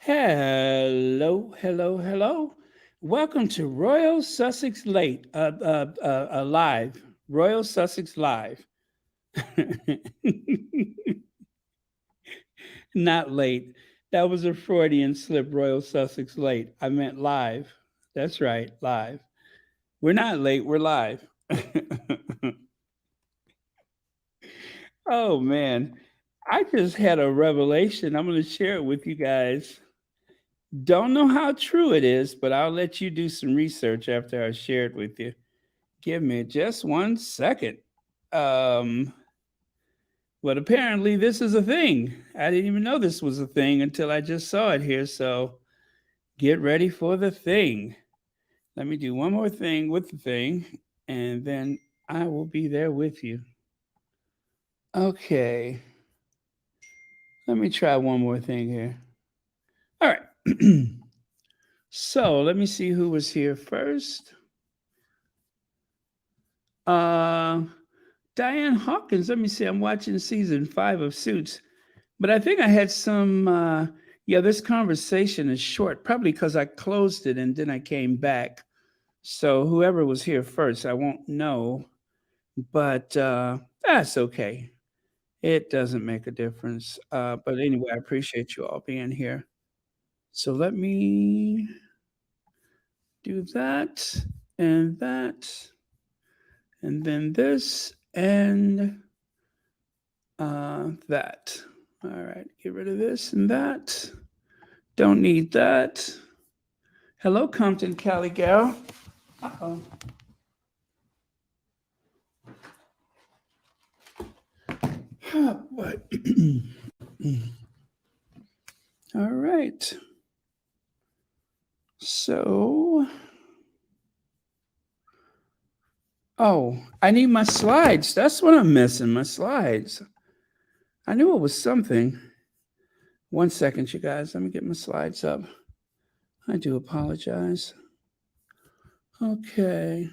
Hello, hello, hello. Welcome to Royal Sussex Live. Royal Sussex Live. Not late. That was a Freudian slip, Royal Sussex late. I meant live. That's right, live. We're not late, we're live. Oh, man. I just had a revelation. I'm going to share it with you guys. Don't know how true it is, but I'll let you do some research after I share it with you. Give me just 1 second. Um, but apparently, this is a thing. I didn't even know this was a thing until I just saw it here. So get ready for the thing. Let me do one more thing with the thing, and then I will be there with you. Okay. Let me try one more thing here. All right. So let me see who was here first. Uh, Diane Hawkins. Let me see. I'm watching season 5 of Suits, but I think I had some. Yeah, this conversation is short, probably because I closed it and then I came back. So whoever was here first, I won't know, but that's okay. It doesn't make a difference. But anyway, I appreciate you all being here. So let me do that and that, and then this and that. All right, get rid of this and that. Don't need that. Hello, Compton Cali gal. Uh-oh. What? All right. So, oh, I need my slides. That's what I'm missing, my slides. I knew it was something. 1 second, you guys. Let me get my slides up. I do apologize. Okay.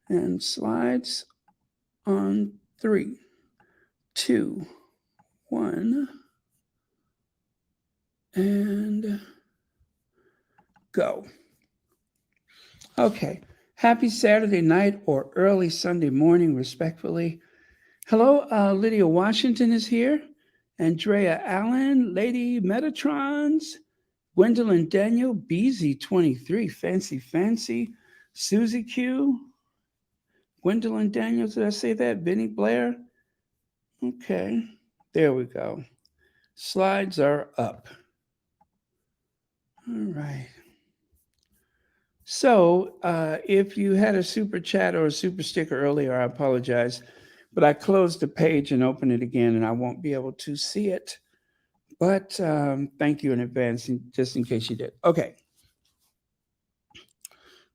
And slides on 3, 2, 1, and go. Okay. Happy Saturday night or early Sunday morning, respectfully. Hello, Lydia Washington is here. Andrea Allen, Lady Metatrons, Gwendolyn Daniel, BZ23, Fancy, Susie Q, Gwendolyn Daniels, did I say that? Vinny Blair? Okay, there we go. Slides are up. All right. So if you had a super chat or a super sticker earlier, I apologize. But I closed the page and opened it again, and I won't be able to see it. But thank you in advance, just in case you did. Okay.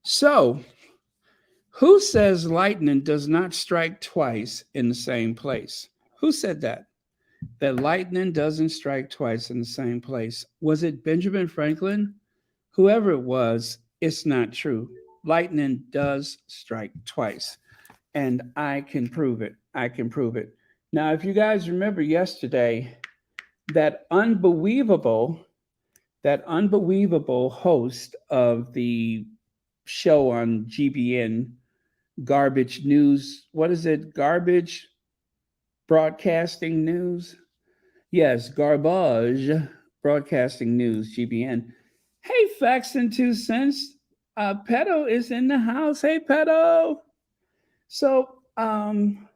So, who says lightning does not strike twice in the same place? Who said that? That lightning doesn't strike twice in the same place. Was it Benjamin Franklin? Whoever it was, it's not true. Lightning does strike twice, and I can prove it. I can prove it. Now, if you guys remember yesterday, that unbelievable host of the show on GBN, Garbage News, what is it? Garbage Broadcasting News? Yes, Garbage Broadcasting News, GBN. Hey, Facts and Two Cents. Pedo is in the house. Hey, Pedo. So, I'm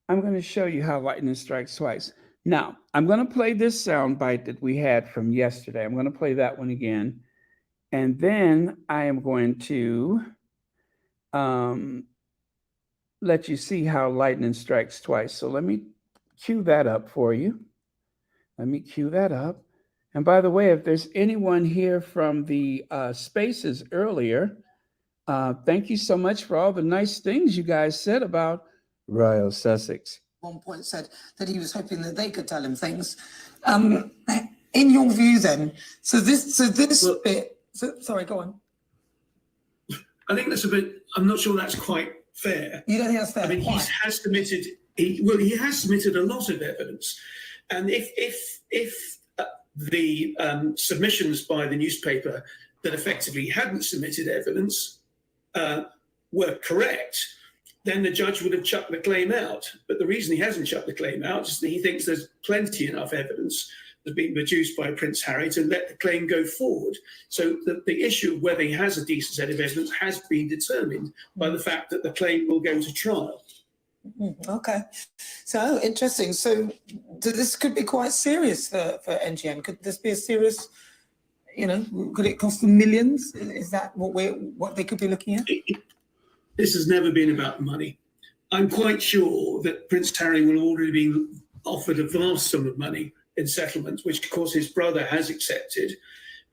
going to show you how lightning strikes twice. Now, I'm going to play this sound bite that we had from yesterday. I'm going to play that one again. And then I am going to let you see how lightning strikes twice. So let me cue that up for you. Let me cue that up. And by the way, if there's anyone here from the spaces earlier, thank you so much for all the nice things you guys said about Royal Sussex. One point said that he was hoping that they could tell him things. In your view, then, sorry, go on. I think that's a bit. I'm not sure that's quite fair. You don't think that's fair? I mean, he has submitted a lot of evidence, and if the submissions by the newspaper that effectively hadn't submitted evidence were correct, then the judge would have chucked the claim out. But the reason he hasn't chucked the claim out is that he thinks there's plenty enough evidence that's been produced by Prince Harry to let the claim go forward. So the issue of whether he has a decent set of evidence has been determined by the fact that the claim will go to trial. Okay, so interesting. So this could be quite serious for NGN. Could this be a serious, could it cost them millions? Is that what they could be looking at? This has never been about money. I'm quite sure that Prince Harry will have already been offered a vast sum of money in settlement, which of course his brother has accepted.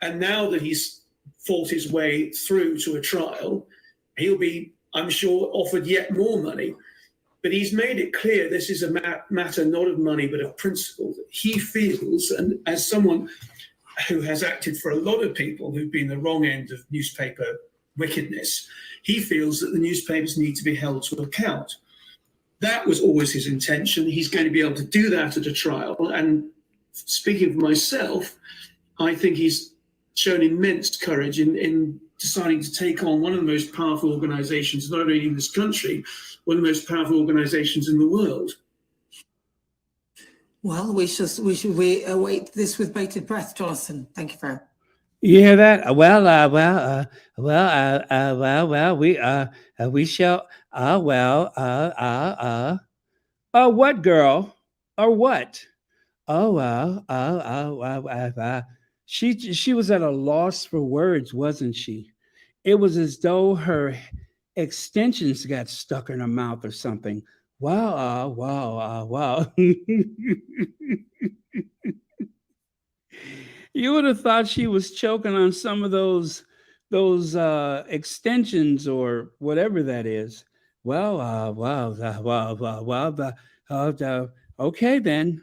And now that he's fought his way through to a trial, he'll be, I'm sure, offered yet more money. But he's made it clear this is a matter not of money, but of principle. That he feels, and as someone who has acted for a lot of people who've been the wrong end of newspaper wickedness, he feels that the newspapers need to be held to account. That was always his intention. He's going to be able to do that at a trial. And speaking for myself, I think he's shown immense courage in deciding to take on one of the most powerful organizations, not only in this country, one of the most powerful organizations in the world. Well, we await this with bated breath, Jonathan. Thank you very much. You hear that? We shall. What, girl? Or what? She was at a loss for words, wasn't she? It was as though her extensions got stuck in her mouth or something. Wow. You would have thought she was choking on some of those extensions or whatever that is. Okay then.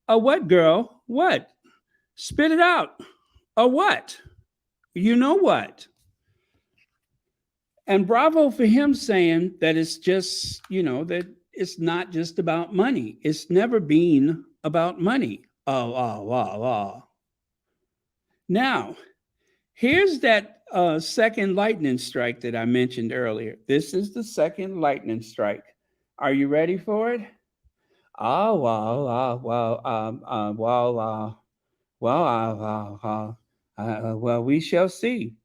What, girl? What? Spit it out. What? You know what? And bravo for him saying that it's just, that it's not just about money. It's never been about money. Now, here's that second lightning strike that I mentioned earlier. This is the second lightning strike. Are you ready for it? We shall see.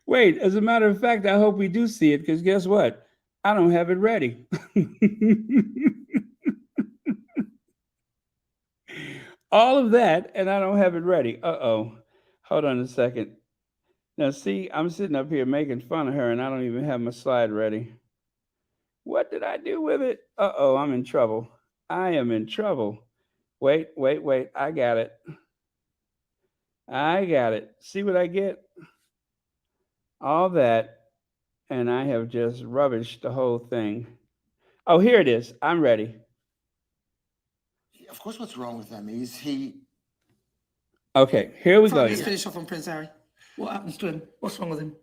Wait, as a matter of fact, I hope we do see it, because guess what? I don't have it ready. All of that, and I don't have it ready. Hold on a second. Now, see, I'm sitting up here making fun of her, and I don't even have my slide ready. What did I do with it? I'm in trouble. I am in trouble. Wait. I got it. See what I get? All that, and I have just rubbished the whole thing. Oh, here it is. I'm ready. Of course, what's wrong with them is he... Okay, here we go. Let's finish off on Prince Harry. What happens to him? What's wrong with him?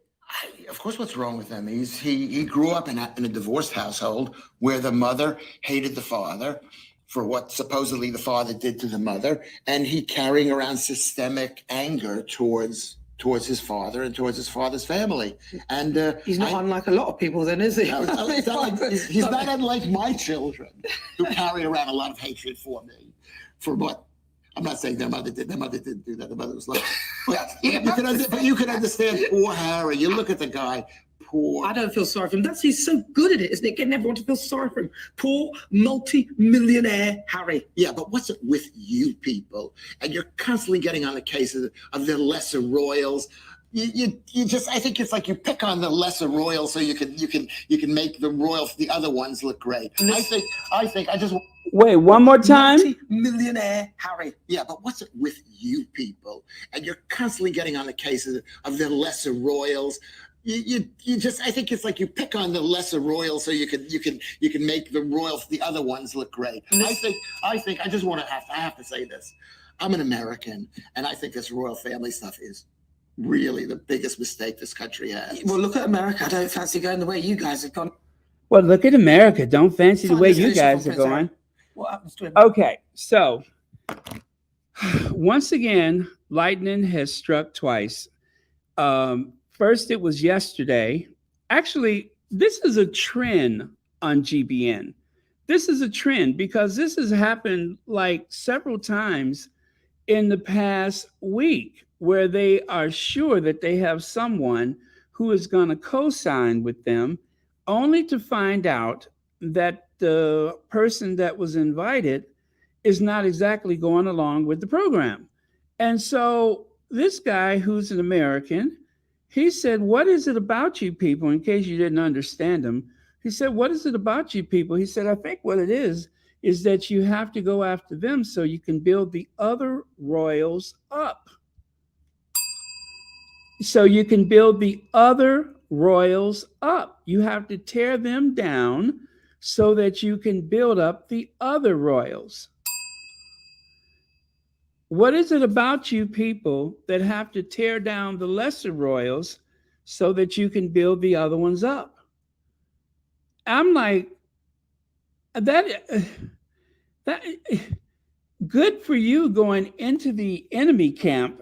Of course, what's wrong with them is he grew up in a divorced household where the mother hated the father for what supposedly the father did to the mother, and he carrying around systemic anger towards his father and towards his father's family. And he's not unlike a lot of people then, is he? No, he's not unlike my children, who carry around a lot of hatred for me. For what? I'm not saying their mother did. Their mother didn't do that. Their mother was like, but you can understand poor Harry. You look at the guy, poor. I don't feel sorry for him. He's so good at it, isn't it? Getting everyone to feel sorry for him. Poor multi-millionaire Harry. Yeah, but what's it with you people? And you're constantly getting on the case of the lesser royals. You just, I think it's like you pick on the lesser royals so you can make the other ones look great. I think I just. Wait, one more time. Multi-millionaire Harry. Yeah, but what's it with you people? And you're constantly getting on the case of the lesser royals. You just, I think it's like you pick on the lesser royals so you can make the other ones look great. I think I just I have to say this. I'm an American, and I think this royal family stuff is really the biggest mistake this country has. Well, look at America. I don't fancy going the way you guys have gone. Well, look at America. Don't fancy the way you guys are going. What happens to him? Okay, so once again, lightning has struck twice. First, it was yesterday. Actually, this is a trend on GBN. This is a trend because this has happened like several times in the past week where they are sure that they have someone who is going to co sign with them, only to find out that the person that was invited is not exactly going along with the program. And so this guy, who's an American, he said, "What is it about you people?" In case you didn't understand him, he said, "What is it about you people?" He said, "I think what it is that you have to go after them so you can build the other royals up. So you can build the other royals up. You have to tear them down so that you can build up the other royals." What is it about you people that have to tear down the lesser royals so that you can build the other ones up? I'm like, that that good for you going into the enemy camp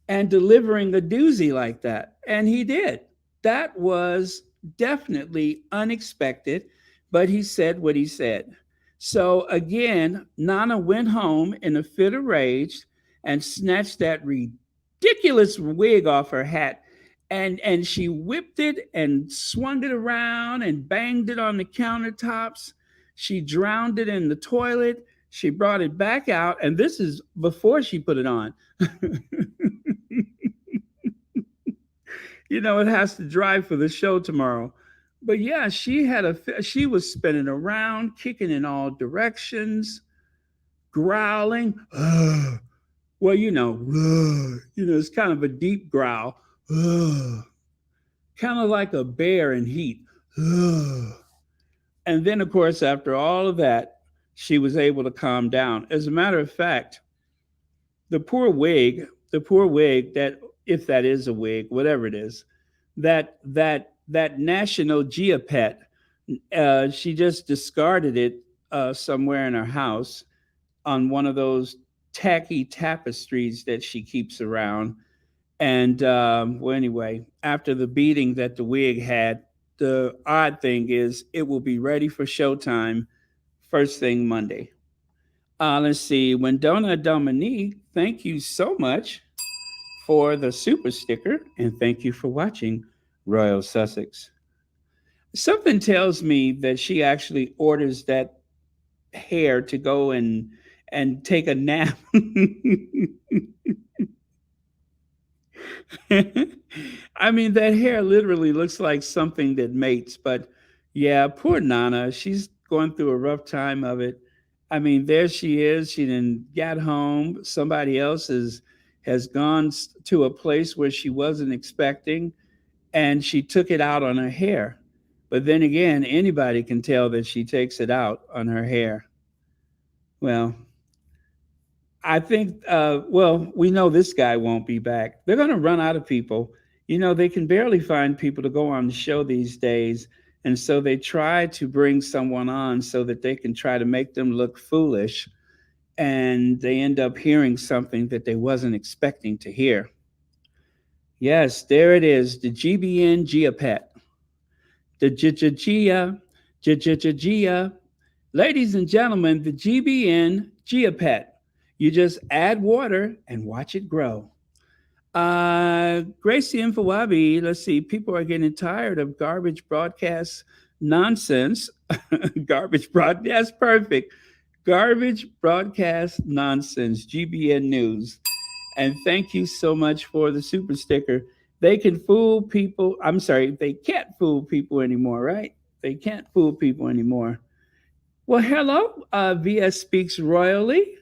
and delivering a doozy like that. And he did. That was definitely unexpected, but he said what he said. So again, Nana went home in a fit of rage and snatched that ridiculous wig off her hat. And she whipped it and swung it around and banged it on the countertops. She drowned it in the toilet. She brought it back out. And this is before she put it on. It has to dry for the show tomorrow. But yeah, she was spinning around, kicking in all directions, growling. Well, it's kind of a deep growl, kind of like a bear in heat. And then, of course, after all of that, she was able to calm down. As a matter of fact, the poor wig, that, if that is a wig, whatever it is, that National Geopet, she just discarded it somewhere in her house on one of those tacky tapestries that she keeps around. And well, anyway, after the beating that the wig had, the odd thing is it will be ready for showtime first thing Monday. Let's see. Wendona Dominique, thank you so much for the super sticker, and thank you for watching Royal Sussex. Something tells me that she actually orders that hair to go and take a nap. I mean, that hair literally looks like something that mates. But yeah, poor Nana. She's going through a rough time of it. I mean, there she is. She then got home. Somebody else has gone to a place where she wasn't expecting, and she took it out on her hair. But then again, anybody can tell that she takes it out on her hair. Well, I think, well, we know this guy won't be back. They're going to run out of people. They can barely find people to go on the show these days. And so they try to bring someone on so that they can try to make them look foolish. And they end up hearing something that they wasn't expecting to hear. Yes, there it is, the GBN Geopet. The Gia. Ladies and gentlemen, the GBN Geopet. You just add water and watch it grow. Gracie Infowabi, let's see, people are getting tired of garbage broadcast nonsense. Garbage broadcast, perfect. Garbage broadcast nonsense, GBN News. And thank you so much for the super sticker. They can fool people. I'm sorry, they can't fool people anymore, right? They can't fool people anymore. Well, hello, VS Speaks Royally.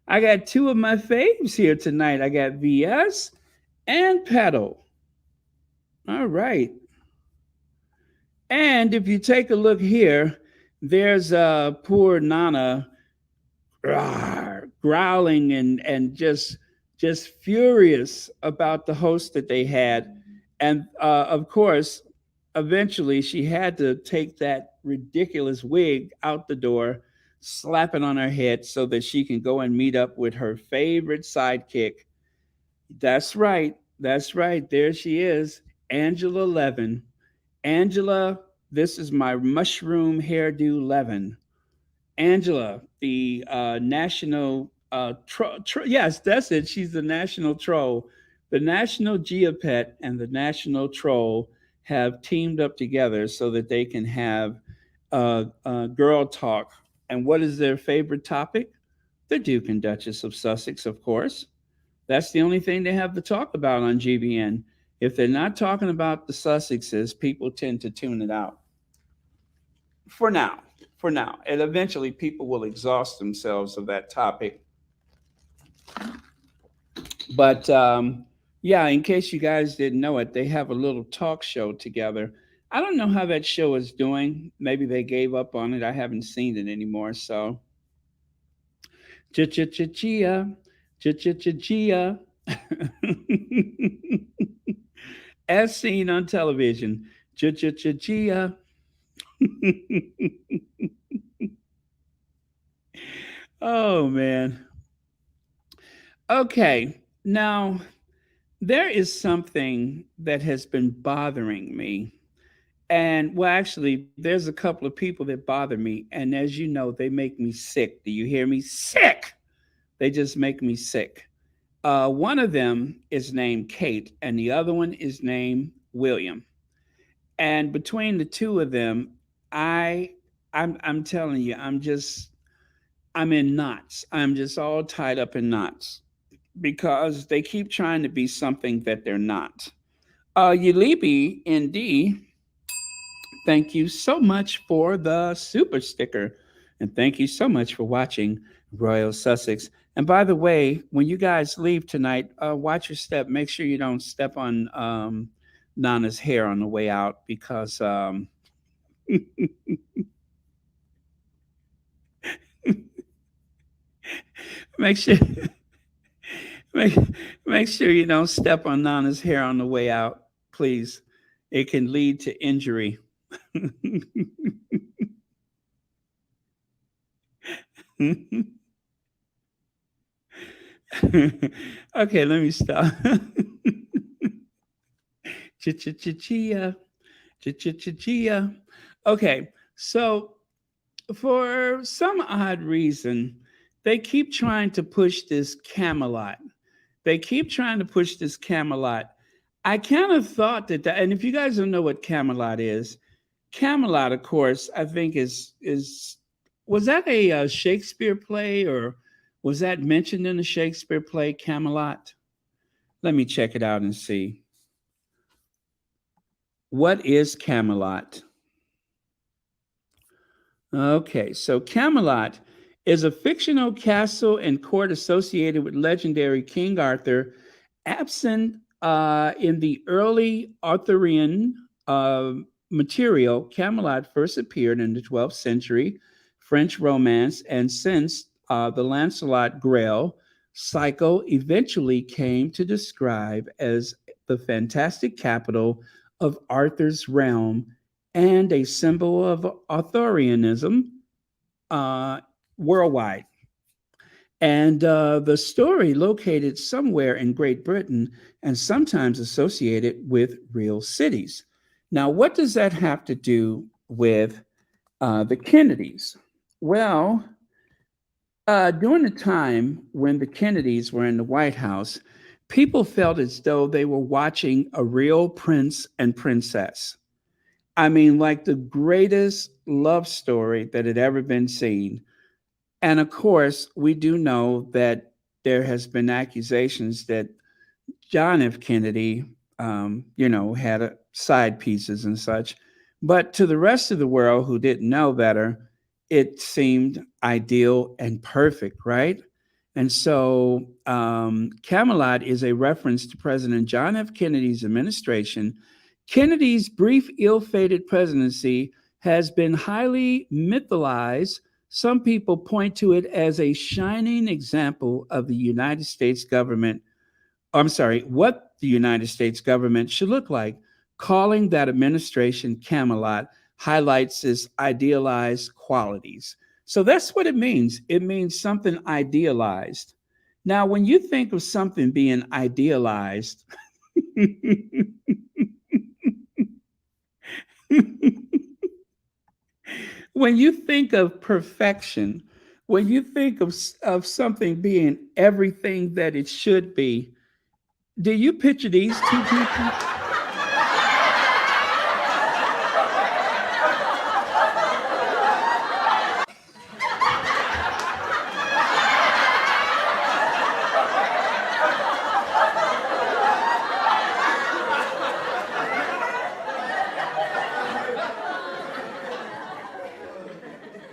I got two of my faves here tonight. I got VS and Pedal. All right. And if you take a look here, there's poor Nana growling and just furious about the host that they had. And of course, eventually she had to take that ridiculous wig out the door slap it on her head so that she can go and meet up with her favorite sidekick. That's right. That's right. There she is, Angela Levin. Angela, this is my mushroom hairdo Levin. Angela, the national yes, that's it. She's the national troll. The national geopet and the national troll have teamed up together so that they can have girl talk. And what is their favorite topic? The Duke and Duchess of Sussex, of course. That's the only thing they have to talk about on GBN. If they're not talking about the Sussexes, people tend to tune it out. For now, for now. And eventually people will exhaust themselves of that topic. But yeah, in case you guys didn't know it, they have a little talk show together. I don't know how that show is doing. Maybe they gave up on it. I haven't seen it anymore. So, Gia, Gia, as seen on television, Gia. Oh man. Okay, now there is something that has been bothering me. And well, actually, there's a couple of people that bother me. And as you know, they make me sick. Do you hear me? Sick. They just make me sick. One of them is named Kate, and the other one is named William. And between the two of them, I, I'm telling you, I'm in knots. I'm just all tied up in knots because they keep trying to be something that they're not. Yulibi ND, thank you so much for the super sticker. And thank you so much for watching Royal Sussex. And by the way, when you guys leave tonight, watch your step. Make sure you don't step on Nana's hair on the way out because make sure make, make sure you don't step on Nana's hair on the way out, please. It can lead to injury. Okay, let me stop. Chia. Okay, so for some odd reason, they keep trying to push this Camelot. They keep trying to push this Camelot. I kind of thought that, and if you guys don't know what Camelot is, Camelot, of course, I think is was that a Shakespeare play or was that mentioned in a Shakespeare play, Camelot? Let me check it out and see. What is Camelot? Okay, so Camelot is a fictional castle and court associated with legendary King Arthur, absent in the early Arthurian material. Camelot first appeared in the 12th century French romance, and since the Lancelot Grail cycle eventually came to describe as the fantastic capital of Arthur's realm and a symbol of Arthurianism worldwide. And the story located somewhere in Great Britain and sometimes associated with real cities. Now, what does that have to do with the Kennedys? Well, during the time when the Kennedys were in the White House, people felt as though they were watching a real prince and princess. I mean, like the greatest love story that had ever been seen. And of course, we do know that there has been accusations that John F. Kennedy, had side pieces and such. But to the rest of the world who didn't know better, it seemed ideal and perfect, right? And so Camelot is a reference to President John F. Kennedy's administration. Kennedy's brief, ill-fated presidency has been highly mythologized. Some people point to it as a shining example of the United States government. What the United States government should look like. Calling that administration Camelot highlights its idealized qualities. So that's what it means. It means something idealized. Now, when you think of something being idealized, when you think of perfection, when you think of something being everything that it should be, do you picture these two people?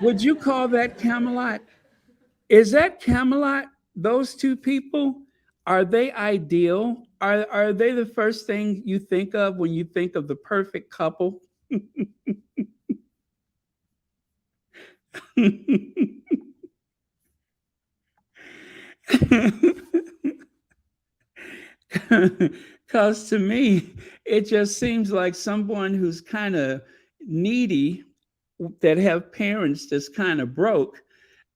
Would you call that Camelot? Is that Camelot? Those two people, are they ideal? Are they the first thing you think of when you think of the perfect couple? Because to me, it just seems like someone who's kind of needy, that have parents that's kind of broke,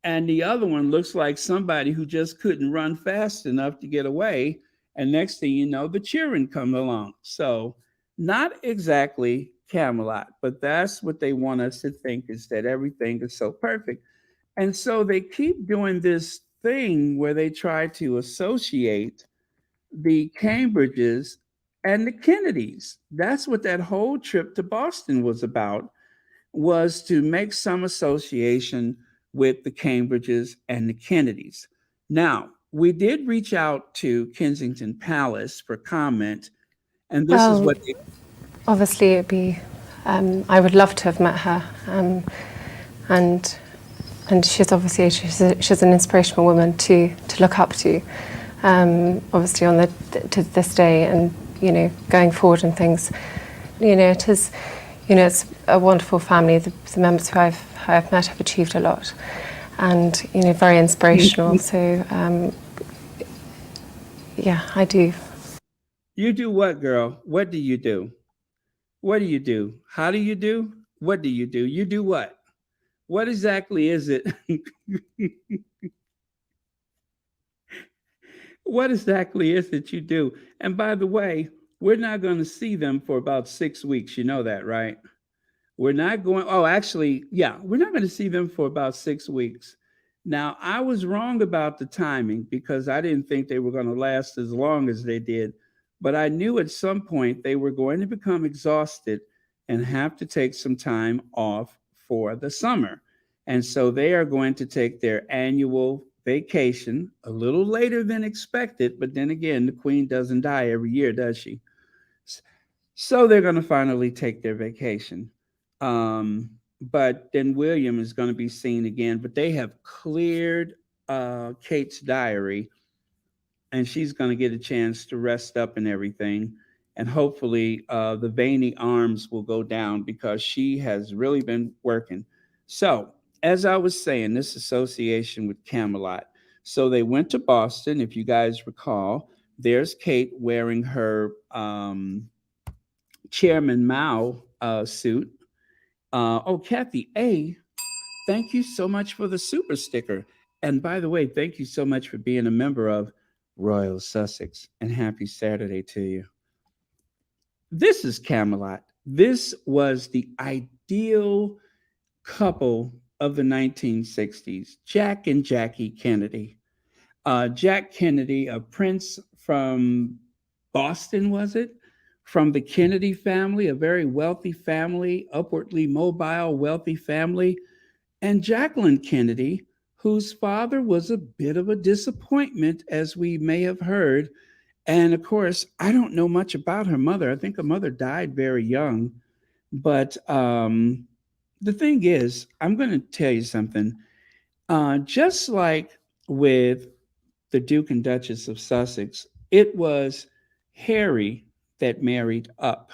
and the other one looks like somebody who just couldn't run fast enough to get away. And next thing you know, the children come along. So not exactly Camelot, but that's what they want us to think, is that everything is so perfect. And so they keep doing this thing where they try to associate the Cambridges and the Kennedys. That's what that whole trip to Boston was about, was to make some association with the Cambridges and the Kennedys. Now, we did reach out to Kensington Palace for comment, and this is Well, what they. obviously, it'd be. I would love to have met her, and she's obviously she's an inspirational woman to look up to. Obviously, on to this day, and going forward and things. It is. It's a wonderful family. The members who I've met have achieved a lot, and very inspirational. So, yeah, I do. You do what, girl? What do you do? What do you do? How do you do? What do you do? You do what? What exactly is it? What exactly is it you do? And by the way, we're not going to see them for about 6 weeks. You know that, right? We're not going. Oh, actually, yeah, we're not going to see them for about 6 weeks. Now, I was wrong about the timing because I didn't think they were going to last as long as they did. But I knew at some point they were going to become exhausted and have to take some time off for the summer. And so they are going to take their annual vacation a little later than expected. But then again, the queen doesn't die every year, does she? So they're going to finally take their vacation. But then William is going to be seen again. But they have cleared Kate's diary, and she's going to get a chance to rest up and everything. And hopefully the veiny arms will go down because she has really been working. So, as I was saying, this association with Camelot. So they went to Boston, if you guys recall. There's Kate wearing her Chairman Mao suit. Kathy A., thank you so much for the super sticker. And by the way, thank you so much for being a member of Royal Sussex, and happy Saturday to you. This is Camelot. This was the ideal couple of the 1960s, Jack and Jackie Kennedy. Jack Kennedy, a prince from Boston, was it? From the Kennedy family, a very wealthy family, upwardly mobile, wealthy family. And Jacqueline Kennedy, whose father was a bit of a disappointment, as we may have heard. And of course, I don't know much about her mother. I think her mother died very young. But the thing is, I'm going to tell you something. Just like with the Duke and Duchess of Sussex, it was Harry that married up.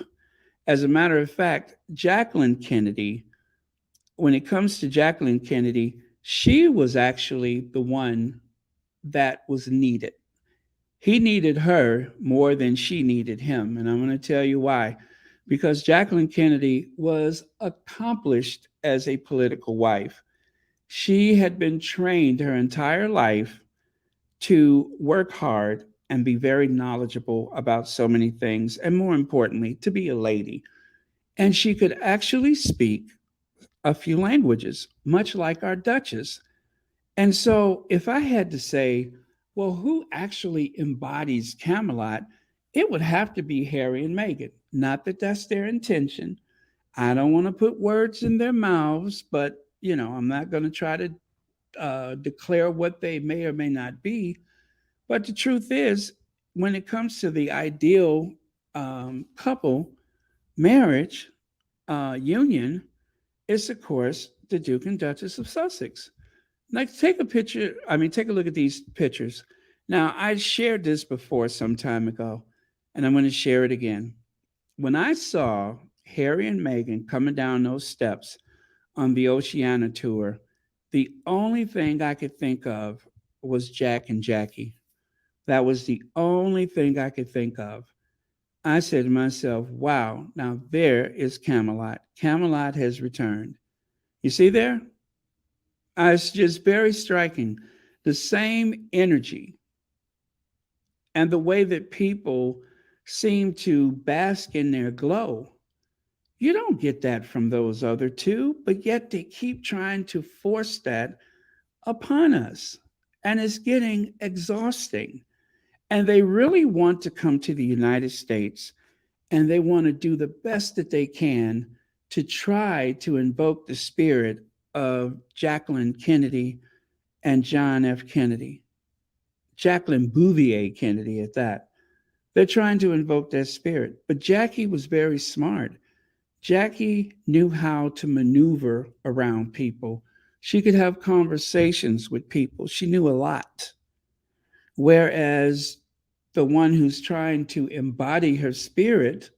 As a matter of fact, Jacqueline Kennedy, when it comes to Jacqueline Kennedy, she was actually the one that was needed. He needed her more than she needed him. And I'm going to tell you why. Because Jacqueline Kennedy was accomplished as a political wife. She had been trained her entire life to work hard and be very knowledgeable about so many things, and more importantly, to be a lady. And she could actually speak a few languages, much like our Duchess. And so, if I had to say, well, who actually embodies Camelot, it would have to be Harry and Meghan. Not that that's their intention. I don't want to put words in their mouths, but I'm not going to try to declare what they may or may not be. But the truth is, when it comes to the ideal couple marriage union, it's of course the Duke and Duchess of Sussex. Like, take a picture. I mean, take a look at these pictures. Now, I shared this before some time ago, and I'm going to share it again. When I saw Harry and Meghan coming down those steps on the Oceania tour, the only thing I could think of was Jack and Jackie. That was the only thing I could think of. I said to myself, wow, now there is Camelot. Camelot has returned. You see there? It's just very striking. The same energy and the way that people seem to bask in their glow. You don't get that from those other two, but yet they keep trying to force that upon us. And it's getting exhausting. And they really want to come to the United States, and they want to do the best that they can to try to invoke the spirit of Jacqueline Kennedy and John F. Kennedy, Jacqueline Bouvier Kennedy at that. They're trying to invoke that spirit. But Jackie was very smart. Jackie knew how to maneuver around people. She could have conversations with people. She knew a lot. Whereas the one who's trying to embody her spirit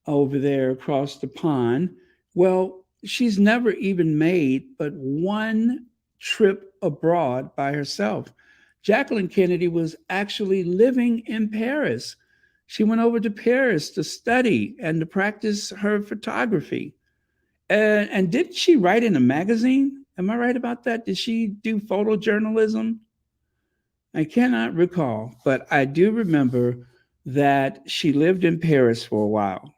over there across the pond, well, she's never even made but one trip abroad by herself. Jacqueline Kennedy was actually living in Paris. She went over to Paris to study and to practice her photography. And didn't she write in a magazine? Am I right about that? Did she do photojournalism? I cannot recall, but I do remember that she lived in Paris for a while.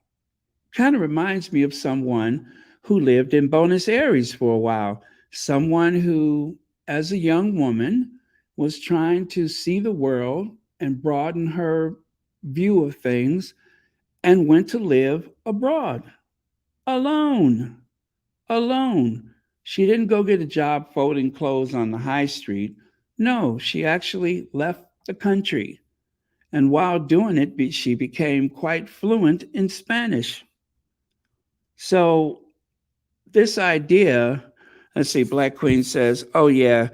Kind of reminds me of someone who lived in Buenos Aires for a while, someone who, as a young woman, was trying to see the world and broaden her view of things and went to live abroad alone. Alone. She didn't go get a job folding clothes on the high street. No, she actually left the country. And while doing it, she became quite fluent in Spanish. So, this idea, let's see, Black Queen says, oh, yeah,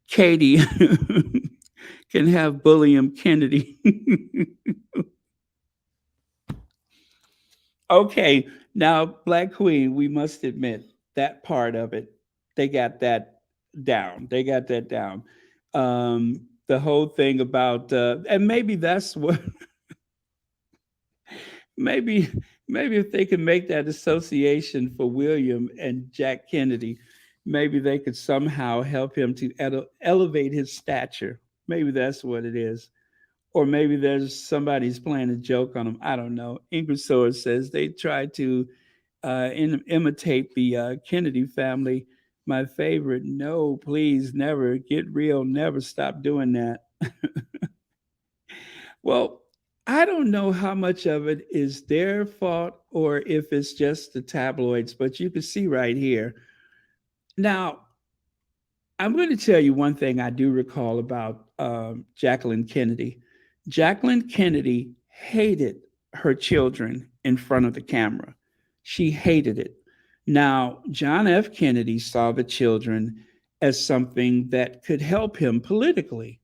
Katie can have William Kennedy. Okay, now, Black Queen, we must admit that part of it, they got that down. They got that down. The whole thing about, and maybe that's what, maybe if they can make that association for William and Jack Kennedy, maybe they could somehow help him to elevate his stature. Maybe that's what it is. Or maybe there's somebody's playing a joke on him. I don't know. Ingrid Sword says they tried to imitate the Kennedy family. My favorite, no, please, never get real, never stop doing that. Well, I don't know how much of it is their fault or if it's just the tabloids, but you can see right here. Now, I'm going to tell you one thing I do recall about Jacqueline Kennedy. Jacqueline Kennedy hated her children in front of the camera. She hated it. Now, John F. Kennedy saw the children as something that could help him politically.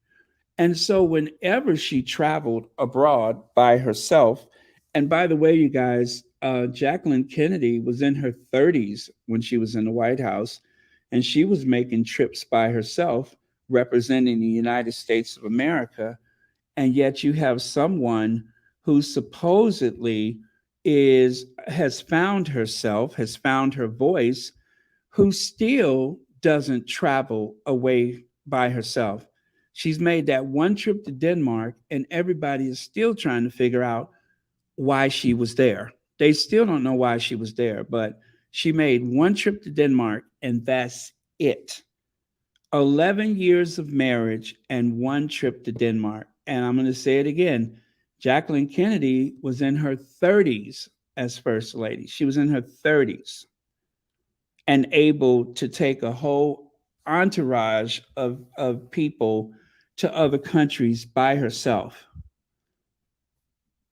And so whenever she traveled abroad by herself, and by the way, you guys, Jacqueline Kennedy was in her 30s when she was in the White House, and she was making trips by herself representing the United States of America. And yet you have someone who supposedly has found herself, has found her voice, who still doesn't travel away by herself. She's made that one trip to Denmark, and everybody is still trying to figure out why she was there. They still don't know why she was there, but she made one trip to Denmark, and that's it. 11 years of marriage and one trip to Denmark. And I'm going to say it again. Jacqueline Kennedy was in her 30s as First Lady. She was in her 30s and able to take a whole entourage of people to other countries by herself.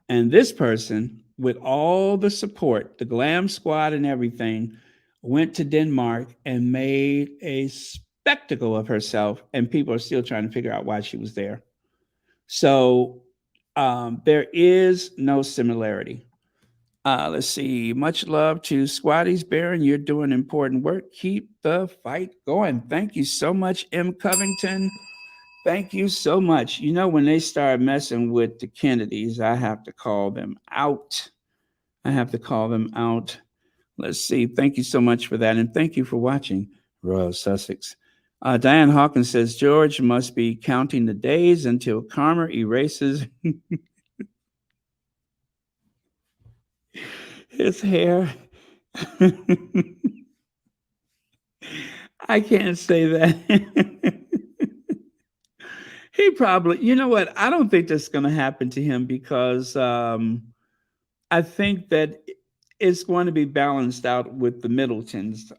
And this person, with all the support, the glam squad and everything, went to Denmark and made a spectacle of herself. And people are still trying to figure out why she was there. So there is no similarity. Let's see. Much love to Squatties. Baron, you're doing important work. Keep the fight going. Thank you so much, M. Covington. Thank you so much. You know, when they start messing with the Kennedys, I have to call them out. I have to call them out. Let's see. Thank you so much for that. And thank you for watching Royal Sussex. Diane Hawkins says, George must be counting the days until karma erases his hair. I can't say that. He probably, you know what? I don't think that's going to happen to him because I think that it's going to be balanced out with the Middleton's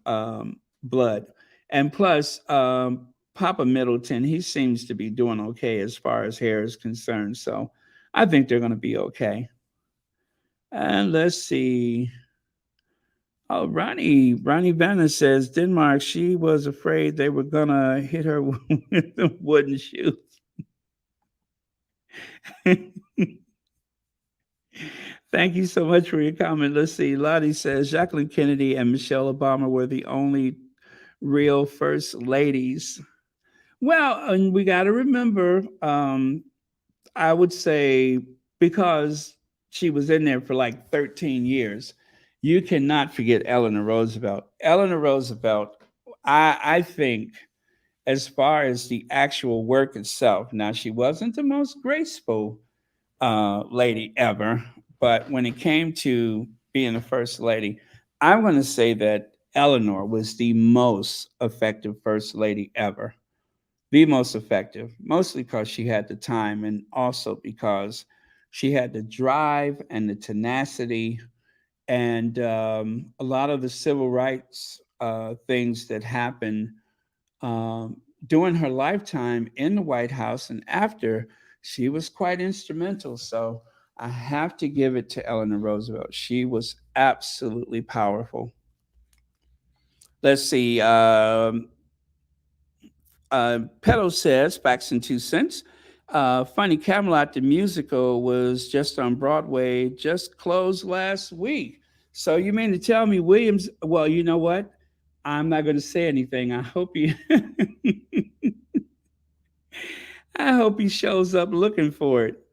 blood. And plus, Papa Middleton, he seems to be doing okay as far as hair is concerned. So I think they're going to be okay. And let's see. Oh, Ronnie Vanna says Denmark, she was afraid they were going to hit her with the wooden shoes. Thank you so much for your comment. Let's see. Lottie says Jacqueline Kennedy and Michelle Obama were the only real first ladies. Well, and we got to remember, I would say, because she was in there for like 13 years, you cannot forget Eleanor Roosevelt. Eleanor Roosevelt, I think, as far as the actual work itself, now she wasn't the most graceful lady ever, but when it came to being the first lady, I'm going to say that Eleanor was the most effective first lady ever. The most effective, mostly because she had the time and also because she had the drive and the tenacity and a lot of the civil rights things that happened during her lifetime in the White House and after, she was quite instrumental. So I have to give it to Eleanor Roosevelt. She was absolutely powerful. Let's see. Pedo says, facts and 2 cents. Funny Camelot, the musical, was just on Broadway, just closed last week. So you mean to tell me Williams? Well, you know what? I'm not going to say anything. I hope he, I hope he shows up looking for it.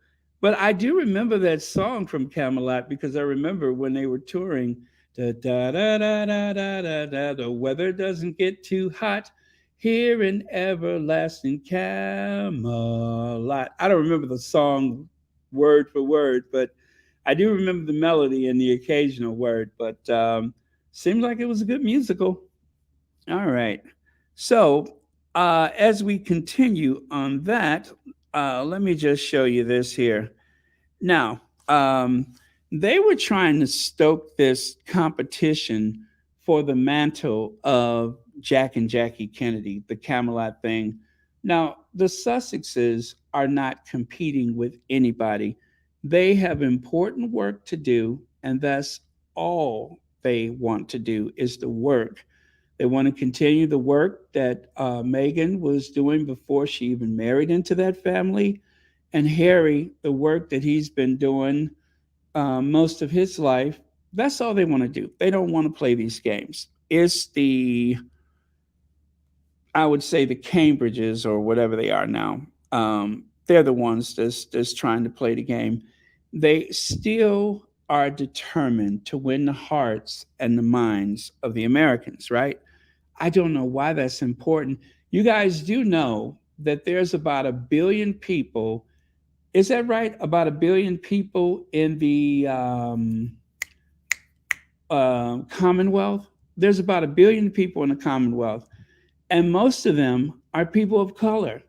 But I do remember that song from Camelot because I remember when they were touring. Da, da, da, da, da, da, da, da, the weather doesn't get too hot here in everlasting Camelot. I don't remember the song word for word, but I do remember the melody and the occasional word. But seems like it was a good musical. All right. So as we continue on that, let me just show you this here. Now, they were trying to stoke this competition for the mantle of Jack and Jackie Kennedy, the Camelot thing. Now, the Sussexes are not competing with anybody. They have important work to do, and that's all they want to do is the work. They want to continue the work that Meghan was doing before she even married into that family. And Harry, the work that he's been doing most of his life, that's all they want to do. They don't want to play these games. It's I would say the Cambridges or whatever they are now. They're the ones that's trying to play the game. They still are determined to win the hearts and the minds of the Americans, right? I don't know why that's important. You guys do know that there's about 1 billion people. Is that right? About 1 billion people in the Commonwealth. There's about 1 billion people in the Commonwealth, and most of them are people of color.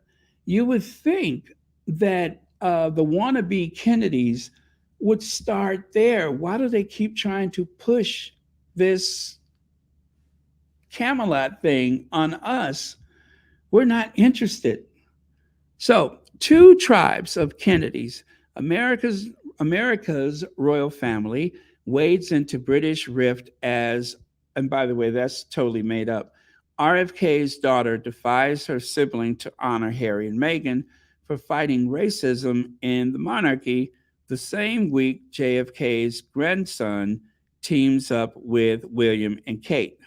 You would think that the wannabe Kennedys would start there. Why do they keep trying to push this Camelot thing on us? We're not interested. So, two tribes of Kennedys. America's America's royal family wades into British rift as, and by the way, that's totally made up. RFK's daughter defies her sibling to honor Harry and Meghan for fighting racism in the monarchy. The same week, JFK's grandson teams up with William and Kate.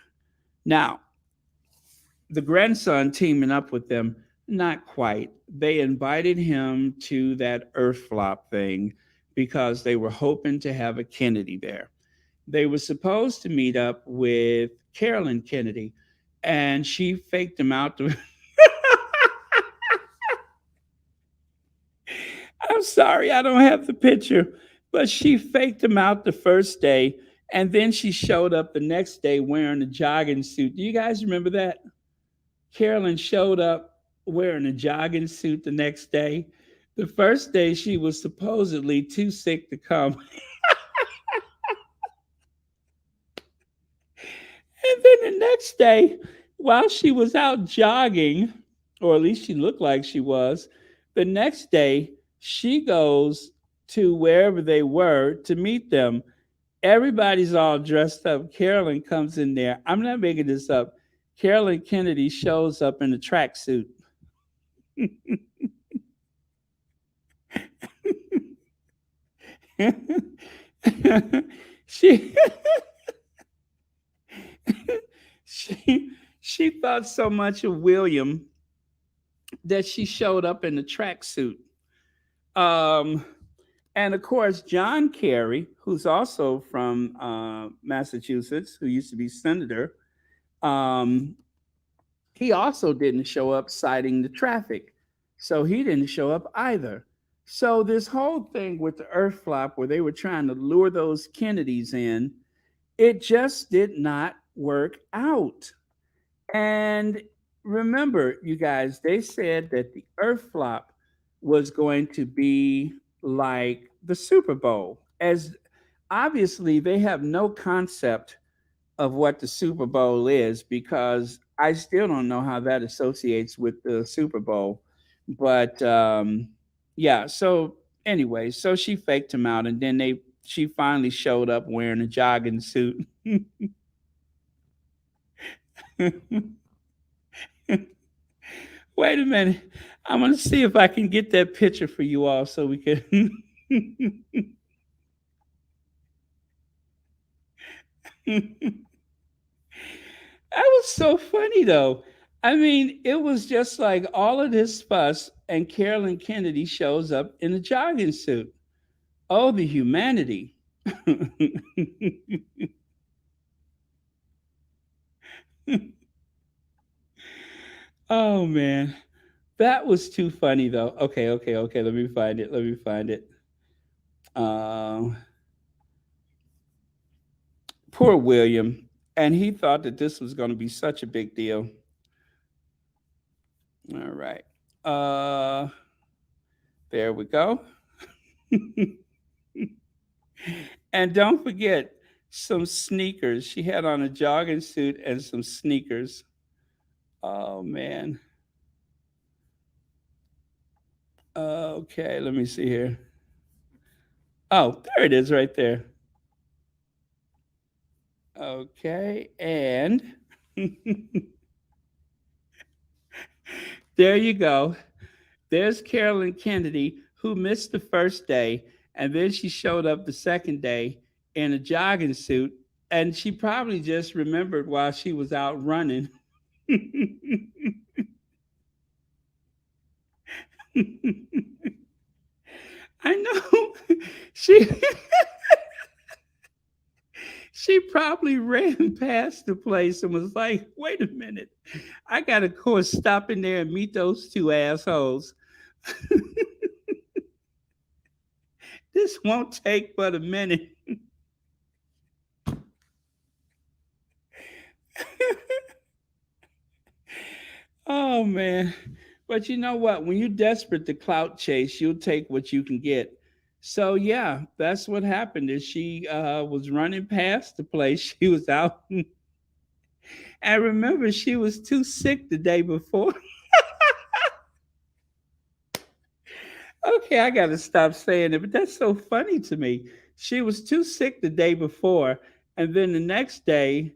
Now, the grandson teaming up with them, not quite. They invited him to that Earth flop thing because they were hoping to have a Kennedy there. They were supposed to meet up with Carolyn Kennedy, and she faked him out to. I'm sorry, I don't have the picture, but she faked him out the first day, and then she showed up the next day wearing a jogging suit. Do you guys remember that? Carolyn showed up wearing a jogging suit the next day. The first day, she was supposedly too sick to come. And then the next day, while she was out jogging, or at least she looked like she was, the next day, she goes to wherever they were to meet them. Everybody's all dressed up. Carolyn comes in there. I'm not making this up. Carolyn Kennedy shows up in a tracksuit. she she thought so much of William that she showed up in the tracksuit. Um, and of course, John Kerry, who's also from Massachusetts, who used to be senator, um, he also didn't show up citing the traffic. So he didn't show up either. So this whole thing with the Earth flop, where they were trying to lure those Kennedys in, it just did not work out. And remember, you guys, they said that the Earth flop was going to be like the Super Bowl. As obviously, they have no concept of what the Super Bowl is, because I still don't know how that associates with the Super Bowl. But yeah, so anyway, so she faked him out, and then she finally showed up wearing a jogging suit. Wait a minute. I'm going to see if I can get that picture for you all so we can. That was so funny, though. I mean, it was just like all of this fuss, and Carolyn Kennedy shows up in a jogging suit. Oh, the humanity. Oh, man. That was too funny, though. Okay, okay, okay. Let me find it. Let me find it. Um, Poor William. And he thought that this was going to be such a big deal. All right. There we go. And don't forget some sneakers. She had on a jogging suit and some sneakers. Oh, man. Okay, let me see here. Oh, there it is right there. Okay, and there you go. There's Carolyn Kennedy, who missed the first day, and then she showed up the second day in a jogging suit, and she probably just remembered while she was out running. I know. she She probably ran past the place and was like, wait a minute. I got to, of course, stop in there and meet those two assholes. This won't take but a minute. Oh, man. But you know what? When you're desperate to clout chase, you'll take what you can get. So yeah, that's what happened. Is she was running past the place. She was out, and remember, she was too sick the day before. Okay, I got to stop saying it, but that's so funny to me. She was too sick the day before, and then the next day,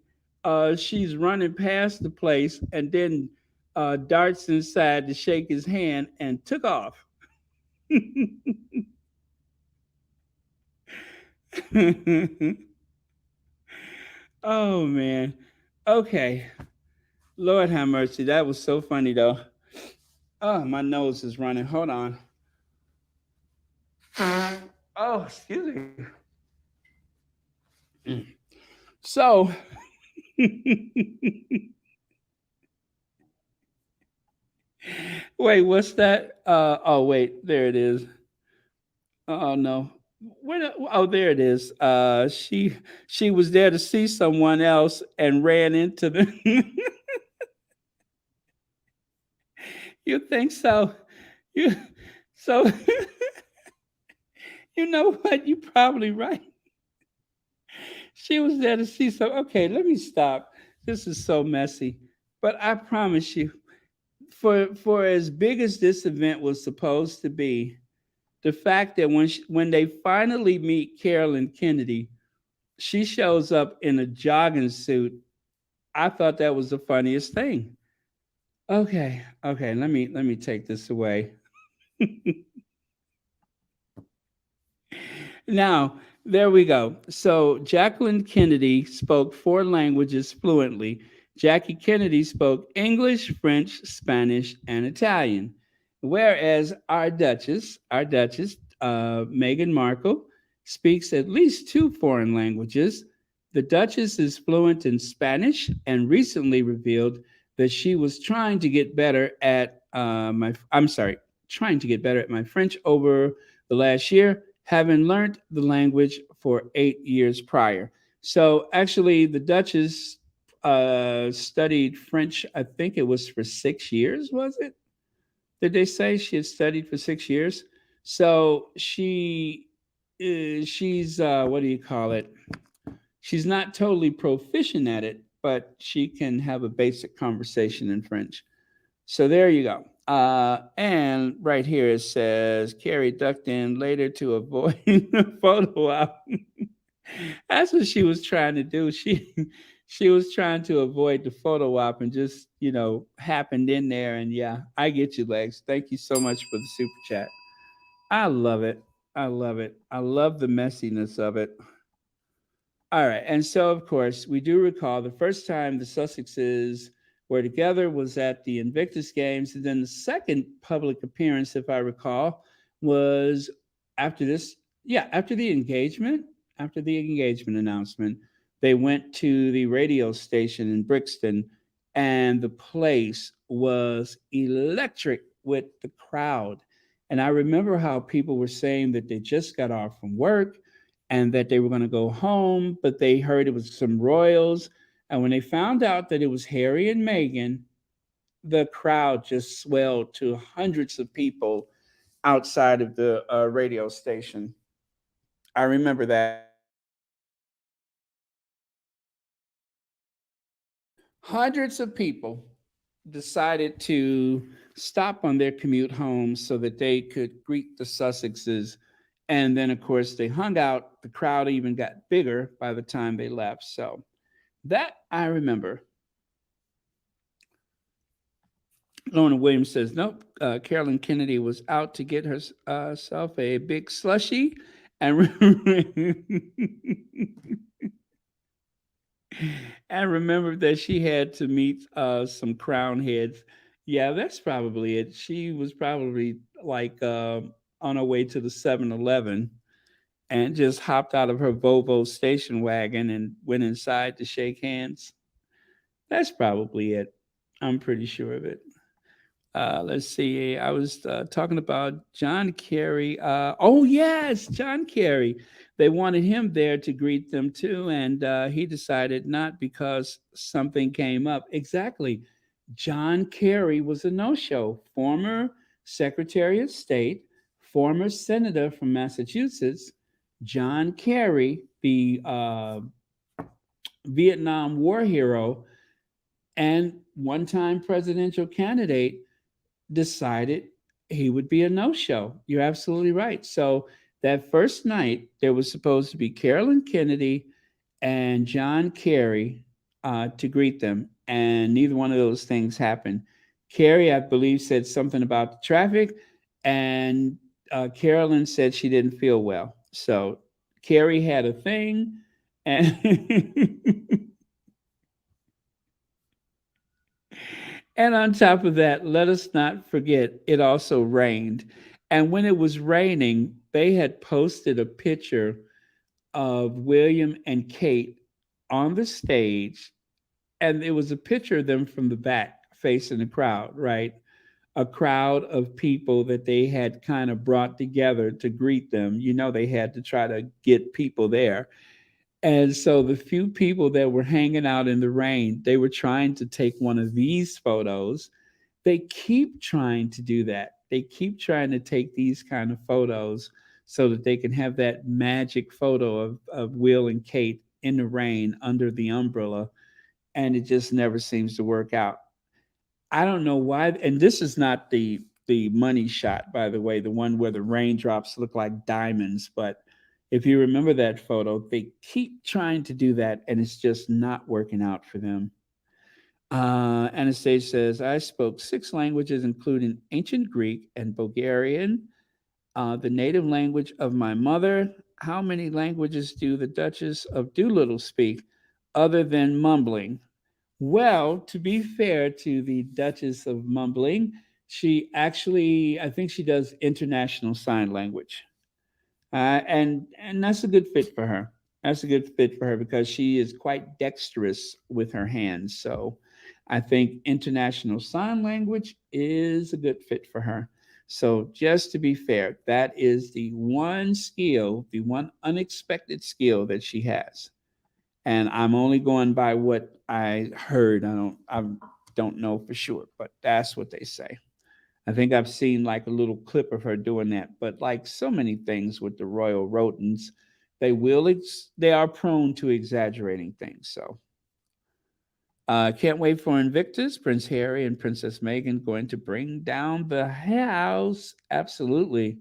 she's running past the place, and then darts inside to shake his hand and took off. Oh man. Okay. Lord have mercy. That was so funny though. Oh, my nose is running. Hold on. Oh, excuse me. So wait, what's that? Oh wait, there it is. Oh no. Oh, there it is. She was there to see someone else and ran into them. You think so? You so you know what? You probably right. She was there to see some. Okay, let me stop. This is so messy. But I promise you, for as big as this event was supposed to be, the fact that when they finally meet Carolyn Kennedy, she shows up in a jogging suit. I thought that was the funniest thing. Okay, okay, let me take this away. Now, there we go. So, Jacqueline Kennedy spoke four languages fluently. Jackie Kennedy spoke English, French, Spanish, and Italian. Whereas our Duchess, Meghan Markle, speaks at least two foreign languages. The Duchess is fluent in Spanish and recently revealed that she was trying to get better at trying to get better at my French over the last year, having learned the language for 8 years prior. So actually, the Duchess studied French. I think it was for 6 years. Was it? Did they say she had studied for 6 years? So she's what do you call it? She's not totally proficient at it, but she can have a basic conversation in French. So there you go. And right here it says Carrie ducked in later to avoid the photo op. That's what she was trying to do. She was trying to avoid the photo op and just happened in there. And yeah, I get you, Legs. Thank you so much for the super chat. I love it. I love it. I love the messiness of it. All right. And so, of course, we do recall the first time the Sussexes were together was at the Invictus Games. And then the second public appearance, if I recall, was after this. Yeah, after the engagement announcement, they went to the radio station in Brixton, and the place was electric with the crowd. And I remember how people were saying that they just got off from work and that they were going to go home, but they heard it was some royals. And when they found out that it was Harry and Meghan, the crowd just swelled to hundreds of people outside of the radio station. I remember that. Hundreds of people decided to stop on their commute home so that they could greet the Sussexes. And then, of course, they hung out. The crowd even got bigger by the time they left. So that I remember. Lorna Williams says, nope, Carolyn Kennedy was out to get herself a big slushie. And, and remember that she had to meet some crown heads. Yeah, that's probably it. She was probably like on her way to the 7-Eleven and just hopped out of her Volvo station wagon and went inside to shake hands. That's probably it. I'm pretty sure of it. Let's see. I was talking about John Kerry. Oh, yes, John Kerry. They wanted him there to greet them too, and he decided not because something came up. Exactly. John Kerry was a no show. Former Secretary of State, former Senator from Massachusetts, John Kerry, the Vietnam War hero and one time presidential candidate, decided he would be a no-show. You're absolutely right. So that first night, there was supposed to be Carolyn Kennedy and John Kerry to greet them, and neither one of those things happened. Kerry, I believe, said something about the traffic, and Carolyn said she didn't feel well. So Kerry had a thing, and And on top of that, let us not forget it also rained. And when it was raining, they had posted a picture of William and Kate on the stage. And it was a picture of them from the back facing the crowd, right? A crowd of people that they had kind of brought together to greet them. You know, they had to try to get people there. And so the few people that were hanging out in the rain, they were trying to take one of these photos. They keep trying to do that. They keep trying to take these kind of photos so that they can have that magic photo of Will and Kate in the rain under the umbrella. And it just never seems to work out. I don't know why. And this is not the money shot, by the way, the one where the raindrops look like diamonds. But if you remember that photo, they keep trying to do that, and it's just not working out for them. Anastasia says, I spoke 6 languages, including ancient Greek and Bulgarian, the native language of my mother. How many languages do the Duchess of Doolittle speak other than mumbling? Well, to be fair to the Duchess of Mumbling, she actually, I think she does international sign language. And that's a good fit for her. That's a good fit for her because she is quite dexterous with her hands. So I think international sign language is a good fit for her. So just to be fair, that is the one skill, the one unexpected skill that she has. And I'm only going by what I heard. I don't know for sure, but that's what they say. I think I've seen like a little clip of her doing that. But like so many things with the royal rodents, they are prone to exaggerating things. So can't wait for Invictus, Prince Harry and Princess Meghan going to bring down the house. Absolutely.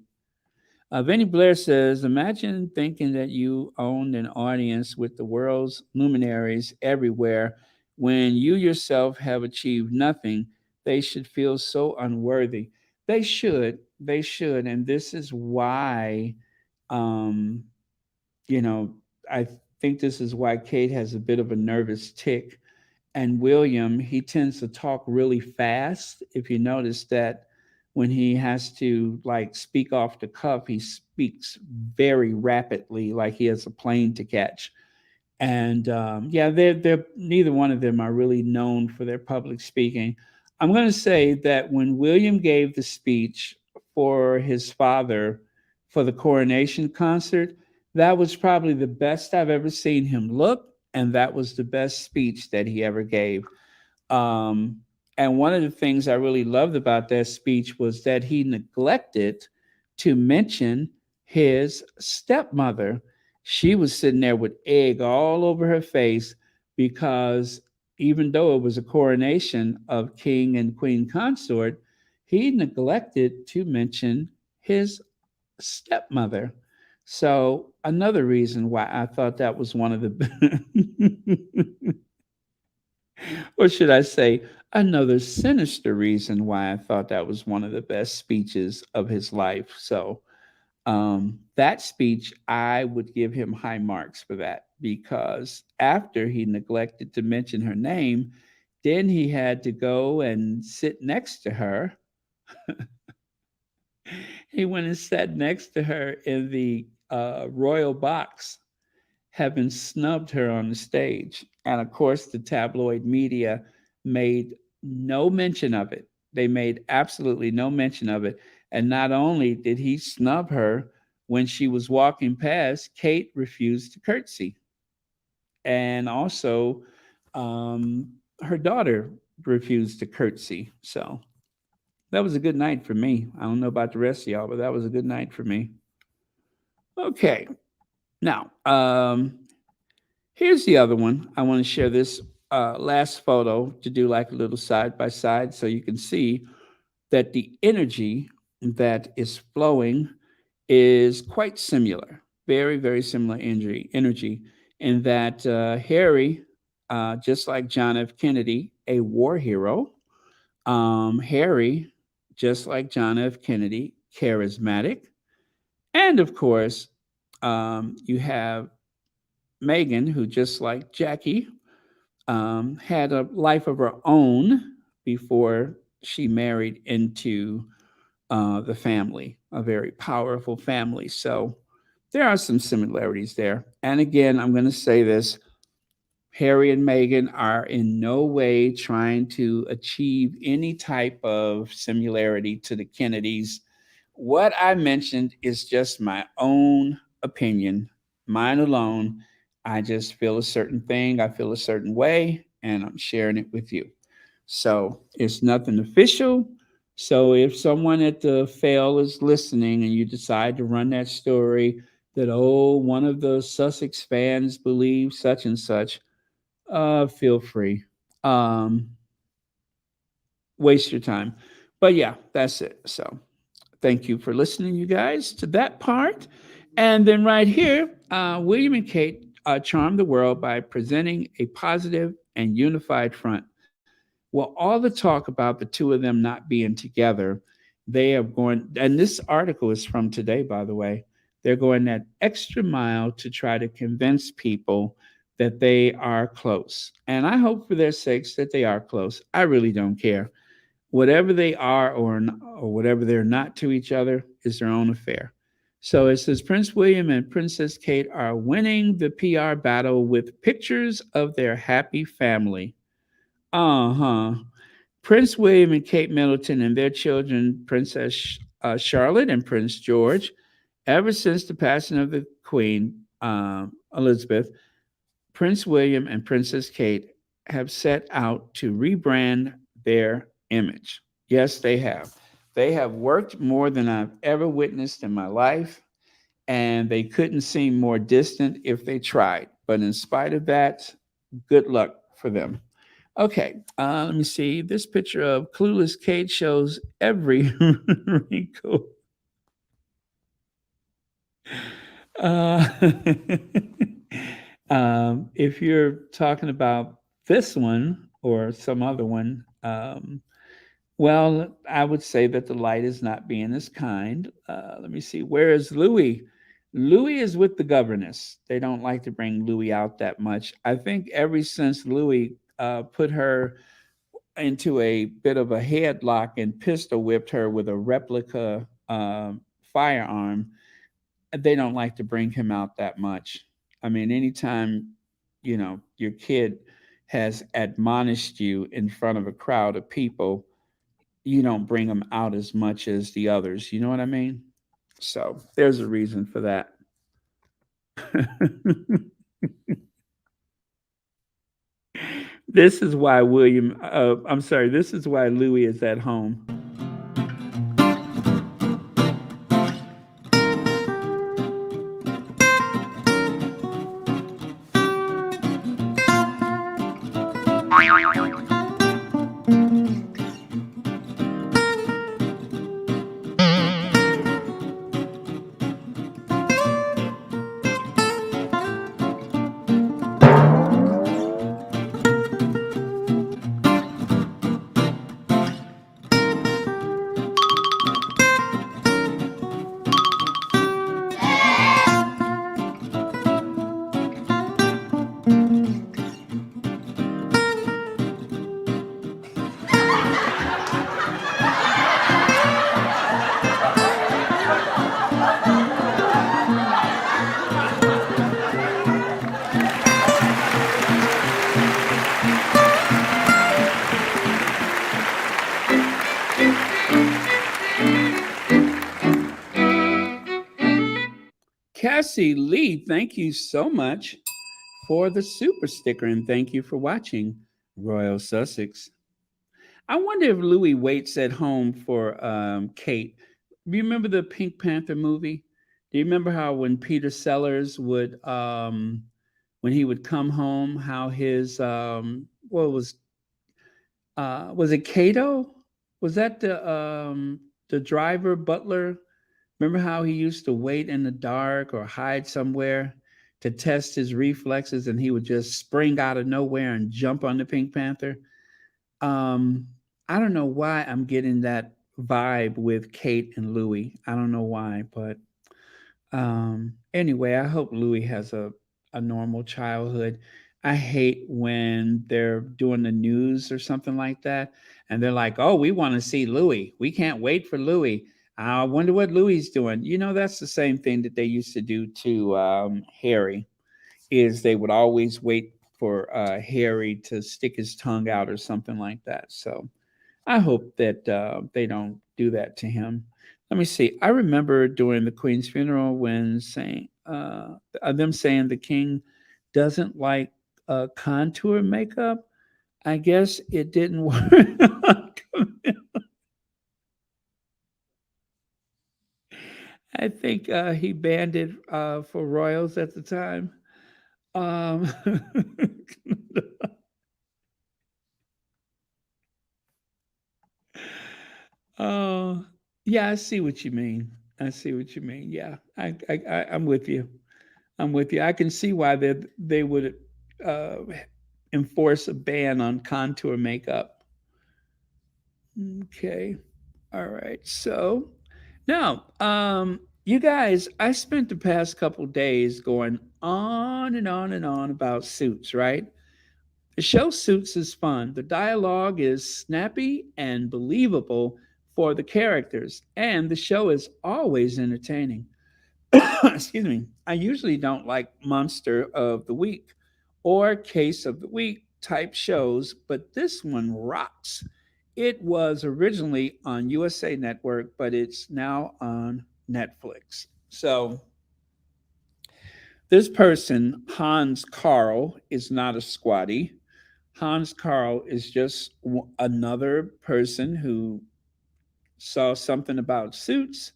Vinny Blair says, imagine thinking that you owned an audience with the world's luminaries everywhere when you yourself have achieved nothing. They should feel so unworthy. They should. And this is why, um, you know, I think this is why Kate has a bit of a nervous tick. And William, he tends to talk really fast. If you notice that when he has to like speak off the cuff, he speaks very rapidly, like he has a plane to catch. And yeah, they're neither one of them are really known for their public speaking. I'm going to say that when William gave the speech for his father for the coronation concert, that was probably the best I've ever seen him look, and that was the best speech that he ever gave. Um, and one of the things I really loved about that speech was that he neglected to mention his stepmother. She was sitting there with egg all over her face because even though it was a coronation of king and queen consort, he neglected to mention his stepmother. So another reason why I thought that was one of the or should I say, another sinister reason why I thought that was one of the best speeches of his life. So, that speech, I would give him high marks for that because after he neglected to mention her name, then he had to go and sit next to her. He went and sat next to her in the royal box, having snubbed her on the stage. And of course, the tabloid media made no mention of it. They made absolutely no mention of it. And not only did he snub her, when she was walking past, Kate refused to curtsy. And also, her daughter refused to curtsy. So that was a good night for me. I don't know about the rest of y'all, but that was a good night for me. Okay. Now, here's the other one. I want to share this last photo to do like a little side by side so you can see that the energy that is flowing is quite similar, very, very similar energy in that Harry, just like John F. Kennedy, a war hero, Harry, just like John F. Kennedy, charismatic. And of course, you have Megan, who, just like Jackie, had a life of her own before she married into the family, a very powerful family. So there are some similarities there. And again, I'm going to say this: Harry and Meghan are in no way trying to achieve any type of similarity to the Kennedys. What I mentioned is just my own opinion, mine alone. I just feel a certain thing, I feel a certain way, and I'm sharing it with you. So it's nothing official. So if someone at the fail is listening and you decide to run that story that, oh, one of the Sussex fans believes such and such, feel free. Waste your time. But yeah, that's it. So thank you for listening, you guys, to that part. And then right here, William and Kate charm the world by presenting a positive and unified front. Well, all the talk about the two of them not being together, they are going, and this article is from today, by the way, they're going that extra mile to try to convince people that they are close. And I hope for their sakes that they are close. I really don't care. Whatever they are or whatever they're not to each other is their own affair. So it says Prince William and Princess Kate are winning the PR battle with pictures of their happy family. Uh-huh. Prince William and Kate Middleton and their children, Princess Charlotte and Prince George, ever since the passing of the Queen Elizabeth, Prince William and Princess Kate have set out to rebrand their image. Yes, they have. They have worked more than I've ever witnessed in my life, and they couldn't seem more distant if they tried. But in spite of that, good luck for them. Okay, let me see. This picture of clueless Kate shows every wrinkle. Uh, if you're talking about this one or some other one, well, I would say that the light is not being as kind. Let me see. Where is Louis? Louis is with the governess. They don't like to bring Louis out that much. I think ever since Louis put her into a bit of a headlock and pistol whipped her with a replica firearm, they don't like to bring him out that much. I mean, anytime, your kid has admonished you in front of a crowd of people, you don't bring them out as much as the others. You know what I mean? So there's a reason for that. This is why this is why Louis is at home. Cassie Lee, thank you so much for the super sticker, and thank you for watching Royal Sussex. I wonder if Louis waits at home for Kate. Do you remember the Pink Panther movie? Do you remember how when Peter Sellers would, when he would come home, how his, what was it Cato? Was that the driver, butler? Remember how he used to wait in the dark or hide somewhere to test his reflexes, and he would just spring out of nowhere and jump on the Pink Panther? Um, I don't know why I'm getting that vibe with Kate and Louis. I don't know why, but anyway, I hope Louis has a normal childhood. I hate when they're doing the news or something like that, and they're like, "Oh, we want to see Louis. We can't wait for Louis. I wonder what Louis is doing." You know, that's the same thing that they used to do to Harry. Is they would always wait for Harry to stick his tongue out or something like that. So I hope that they don't do that to him. Let me see. I remember during the Queen's funeral when saying them saying the King doesn't like contour makeup. I guess it didn't work. I think he banned it for royals at the time. Um, oh, yeah, I see what you mean. I see what you mean. Yeah, I'm with you. I'm with you. I can see why they would uh, enforce a ban on contour makeup. Okay. All right. So now, you guys, I spent the past couple days going on and on and on about Suits, right? The show Suits is fun. The dialogue is snappy and believable for the characters, and the show is always entertaining. Excuse me. I usually don't like Monster of the Week or Case of the Week type shows, but this one rocks. It was originally on USA Network, but it's now on Netflix. So this person, Hans Carl, is not a squatty. Hans Carl is just another person who saw something about Suits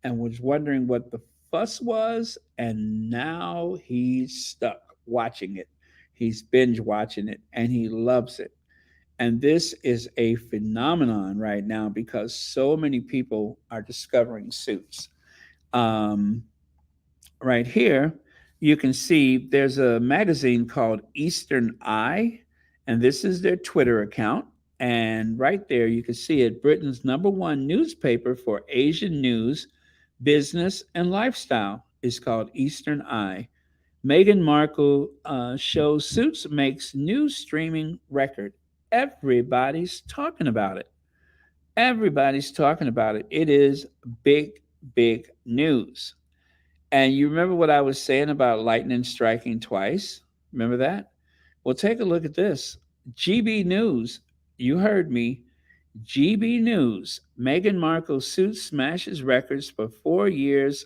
and was wondering what the fuss was, and now he's stuck watching it. He's binge watching it, and he loves it. And this is a phenomenon right now because so many people are discovering Suits. Um, right here, you can see there's a magazine called Eastern Eye, and this is their Twitter account. And right there, you can see it, Britain's number one newspaper for Asian news, business, and lifestyle is called Eastern Eye. Meghan Markle shows Suits makes new streaming record. Everybody's talking about it. Everybody's talking about it. It is big, big news. And you remember what I was saying about lightning striking twice? Remember that? Well, take a look at this. GB News, you heard me. GB News, Meghan Markle's suit smashes records for 4 years.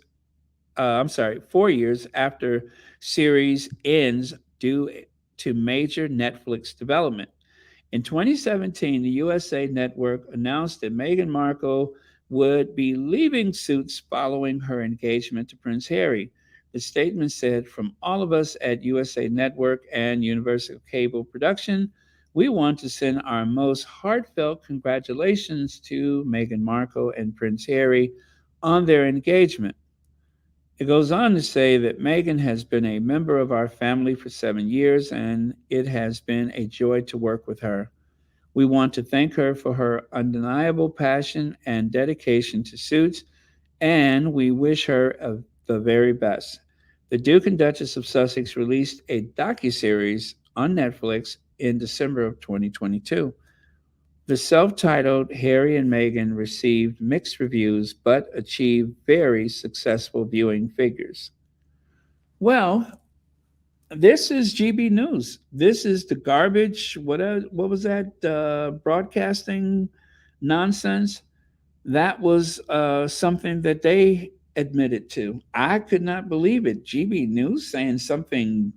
I'm sorry, 4 years after series ends due to major Netflix development. In 2017, the USA Network announced that Meghan Markle would be leaving Suits following her engagement to Prince Harry. The statement said, "From all of us at USA Network and Universal Cable Production, we want to send our most heartfelt congratulations to Meghan Markle and Prince Harry on their engagement." It goes on to say that Meghan has been a member of our family for 7 years, and it has been a joy to work with her. We want to thank her for her undeniable passion and dedication to Suits, and we wish her the very best. The Duke and Duchess of Sussex released a docuseries on Netflix in December of 2022. The self-titled Harry and Meghan received mixed reviews but achieved very successful viewing figures. Well, this is GB News. This is the garbage. What was that broadcasting nonsense? That was something that they admitted to. I could not believe it. GB News saying something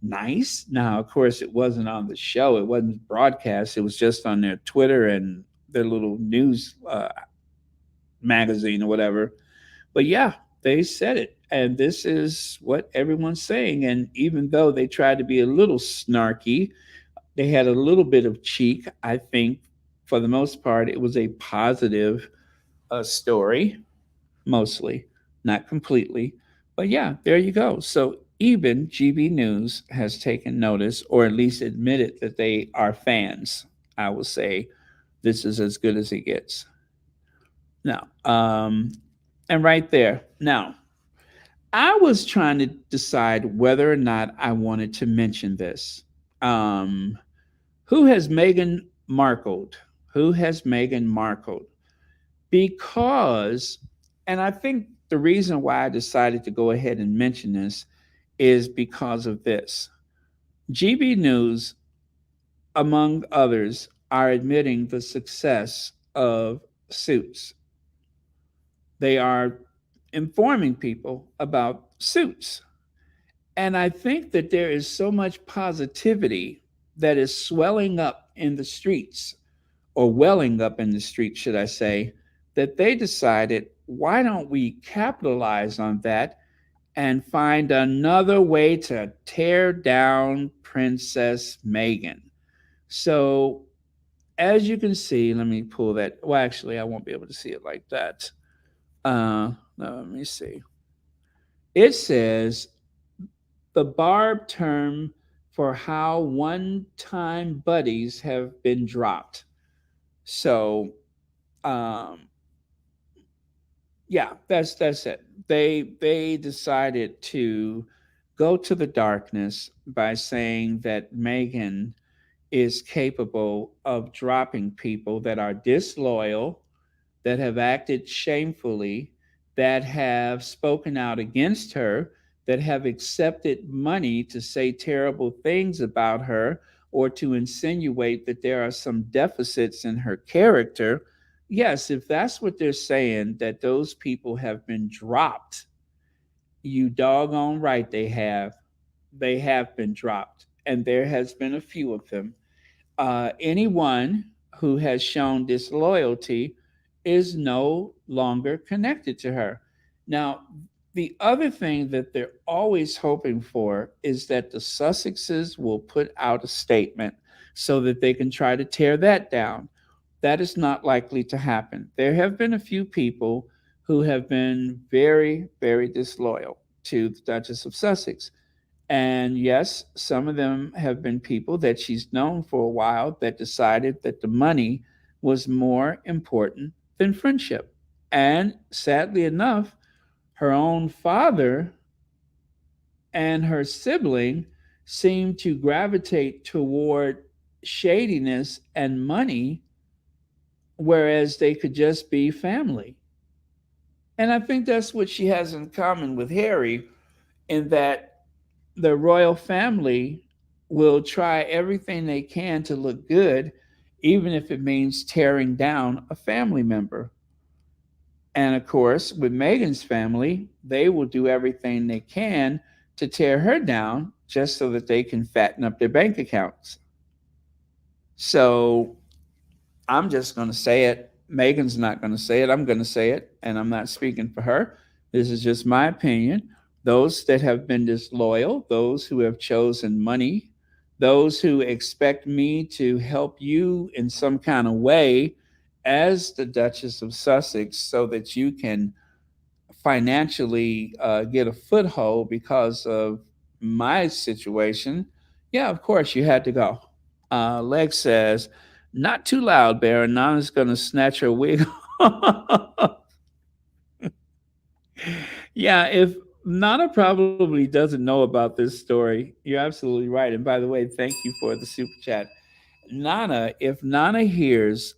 nice. Now, of course, it wasn't on the show. It wasn't broadcast. It was just on their Twitter and their little news magazine or whatever. But yeah, they said it. And this is what everyone's saying. And even though they tried to be a little snarky, they had a little bit of cheek. I think for the most part, it was a positive story, mostly, not completely. But yeah, there you go. So even GB News has taken notice, or at least admitted that they are fans. I will say this is as good as it gets. Now, and right there. Now, I was trying to decide whether or not I wanted to mention this. Um, who has Meghan Markled? Who has Meghan Markled? Because, and I think the reason why I decided to go ahead and mention this is because of this. GB News, among others, are admitting the success of Suits. They are informing people about Suits. And I think that there is so much positivity that is swelling up in the streets, or welling up in the streets, should I say, that they decided, why don't we capitalize on that and find another way to tear down Princess Meghan? So, as you can see, let me pull that. Well, actually, I won't be able to see it like that. Let me see. It says the barb term for how one-time buddies have been dropped. So, um, yeah, that's it. They decided to go to the darkness by saying that Megan is capable of dropping people that are disloyal, that have acted shamefully, that have spoken out against her, that have accepted money to say terrible things about her or to insinuate that there are some deficits in her character. Yes, if that's what they're saying, that those people have been dropped, you doggone right they have. They have been dropped. And there has been a few of them. Anyone who has shown disloyalty is no longer connected to her. Now, the other thing that they're always hoping for is that the Sussexes will put out a statement so that they can try to tear that down. That is not likely to happen. There have been a few people who have been very, very disloyal to the Duchess of Sussex. And yes, some of them have been people that she's known for a while that decided that the money was more important than friendship. And sadly enough, her own father and her sibling seemed to gravitate toward shadiness and money, whereas they could just be family. And I think that's what she has in common with Harry, in that the royal family will try everything they can to look good, even if it means tearing down a family member. And of course, with Meghan's family, they will do everything they can to tear her down just so that they can fatten up their bank accounts. So I'm just going to say it. Megan's not going to say it. I'm going to say it, and I'm not speaking for her. This is just my opinion. Those that have been disloyal, those who have chosen money, those who expect me to help you in some kind of way as the Duchess of Sussex so that you can financially get a foothold because of my situation, yeah, of course you had to go. Leg says, not too loud, Baron. Nana's going to snatch her wig off. Yeah, if Nana probably doesn't know about this story, you're absolutely right. And by the way, thank you for the super chat. Nana, if Nana hears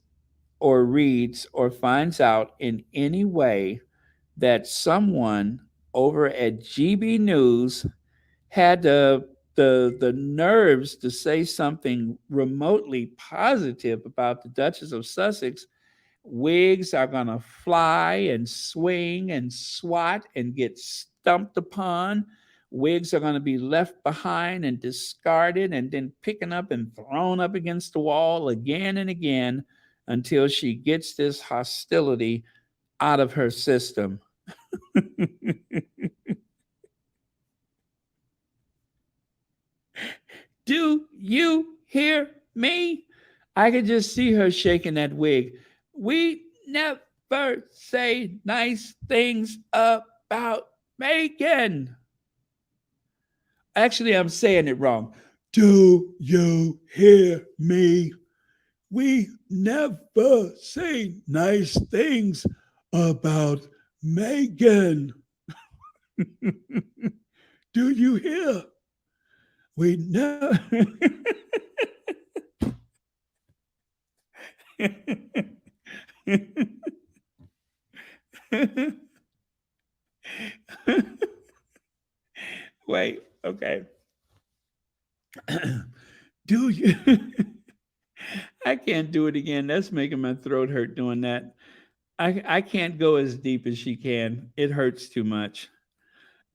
or reads or finds out in any way that someone over at GB News had the nerves to say something remotely positive about the Duchess of Sussex, Wigs are going to fly and swing and swat and get stumped upon. Wigs are going to be left behind and discarded and then picking up and thrown up against the wall again and again until she gets this hostility out of her system. Do you hear me? I could just see her shaking that wig. We never say nice things about Megan. Actually, I'm saying it wrong. Do you hear me? We never say nice things about Megan. Do you hear? We never. Wait, okay. Do you? I can't do it again. That's making my throat hurt doing that. I can't go as deep as she can. It hurts too much.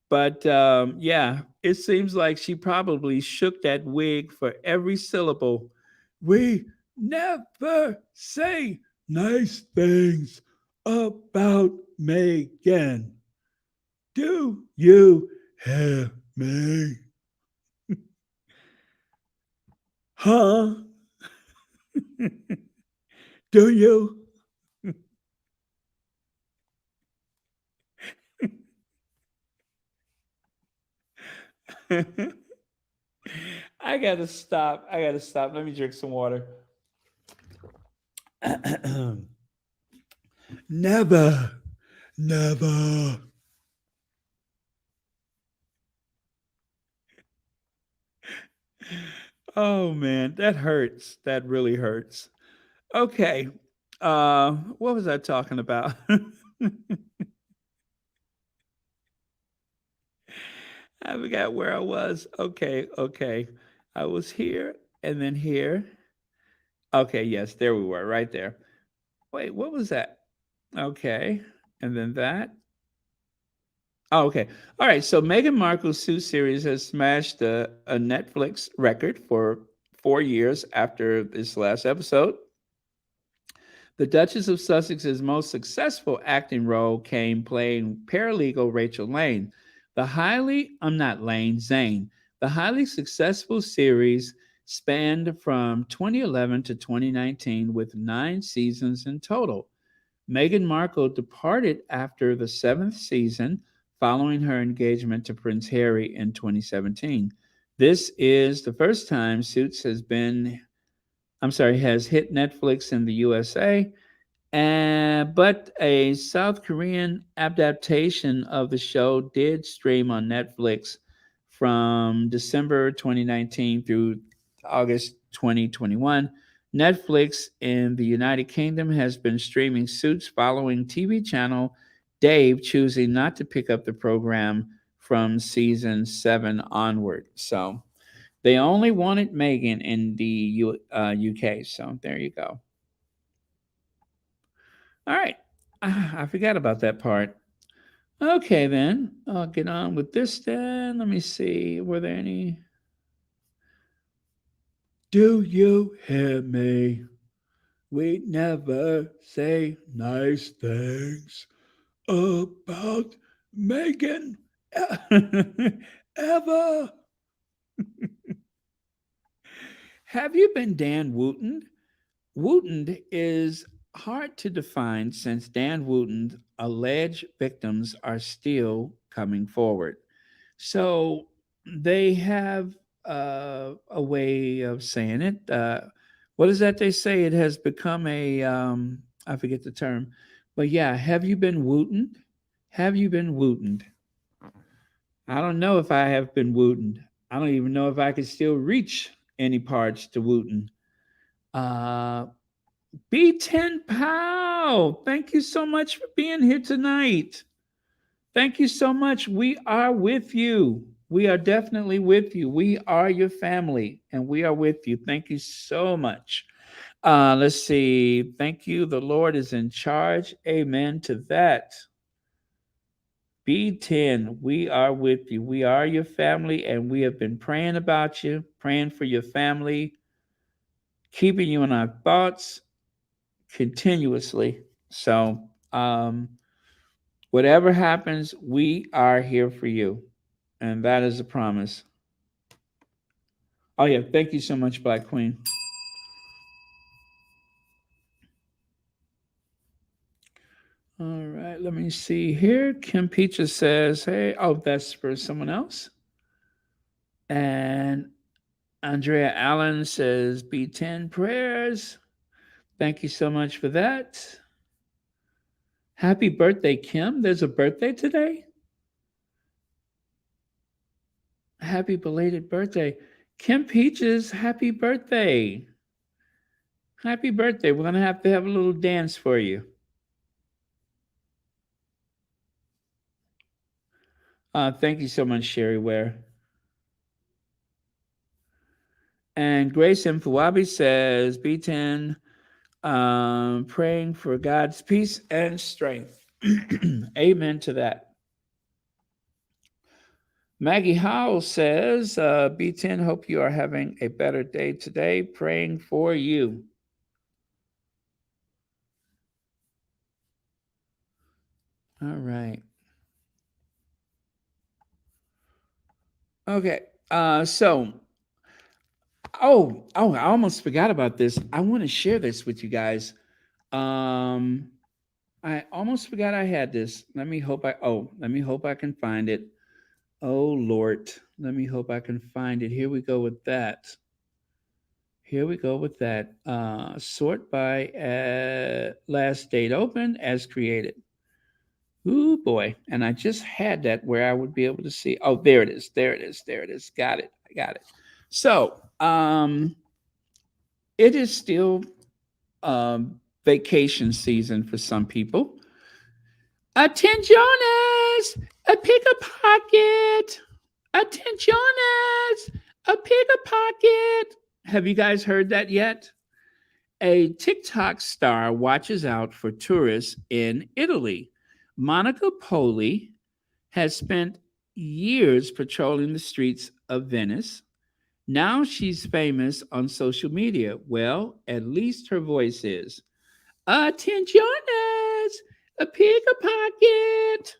But yeah, it seems like she probably shook that wig for every syllable. We never say nice things about Megan. Do you hear me? Huh? Do you? I gotta stop. I gotta stop. Let me drink some water. Never, never. Oh man, that hurts. That really hurts. Okay. What was I talking about? I forgot where I was. Okay, okay. I was here and then here. Okay, yes, there we were, right there. Wait, what was that? Okay, and then that. Oh, okay. All right. So Meghan Markle's Sue series has smashed a Netflix record for 4 years after this last episode. The Duchess of Sussex's most successful acting role came playing paralegal Rachel Lane. I'm not Lane, Zane. The highly successful series spanned from 2011 to 2019 with 9 seasons in total. Meghan Markle departed after the 7th season following her engagement to Prince Harry in 2017. This is the first time Suits has hit Netflix in the USA, but a South Korean adaptation of the show did stream on Netflix from December 2019 through August 2021. Netflix in the United Kingdom has been streaming Suits following TV channel Dave choosing not to pick up the program from season 7 onward. So they only wanted Megan in the UK. So there you go. All right. I forgot about that part. Okay, then. I'll get on with this then. Let me see. Were there any? Do you hear me? We never say nice things about Megan ever. Have you been Dan Wooten? Wooten is hard to define since Dan Wooten's alleged victims are still coming forward. So they have a way of saying it. What is that they say? It has become I forget the term. But yeah, have you been Wootened? Have you been Wootened? I don't know if I have been Wootened. I don't even know if I could still reach any parts to Wooten. Uh, B10 Pow, thank you so much for being here tonight. Thank you so much. We are with you. We are definitely with you. We are your family and we are with you. Thank you so much. Let's see. Thank you. The Lord is in charge. Amen to that. B10, we are with you. We are your family, and we have been praying about you, praying for your family, keeping you in our thoughts continuously. So, whatever happens, we are here for you. And that is a promise. Oh, yeah. Thank you so much, Black Queen. All right. Let me see here. Kim Peaches says, hey, oh, that's for someone else. And Andrea Allen says, B10 prayers. Thank you so much for that. Happy birthday, Kim. There's a birthday today. Happy belated birthday. Kim Peaches, happy birthday. Happy birthday. We're going to have a little dance for you. Thank you so much, Sherry Ware. And Grace Mfuwabi says, B10, praying for God's peace and strength. Amen to that. Maggie Howell says, B10, hope you are having a better day today. Praying for you. All right. Okay. So, I almost forgot about this. I want to share this with you guys. I almost forgot I had this. Let me hope I can find it. Oh Lord, let me hope I can find it. Here we go with that. Sort by last date open as created. Ooh boy, and I just had that where I would be able to see. Oh, there it is. Got it. I got it. So, it is still vacation season for some people. Attentioners, a pick a pocket. Attentioners, a pick a pocket. Have you guys heard that yet? A TikTok star watches out for tourists in Italy. Monica Poli has spent years patrolling the streets of Venice. Now she's famous on social media. Well, at least her voice is. Attentioners, a pick a pocket.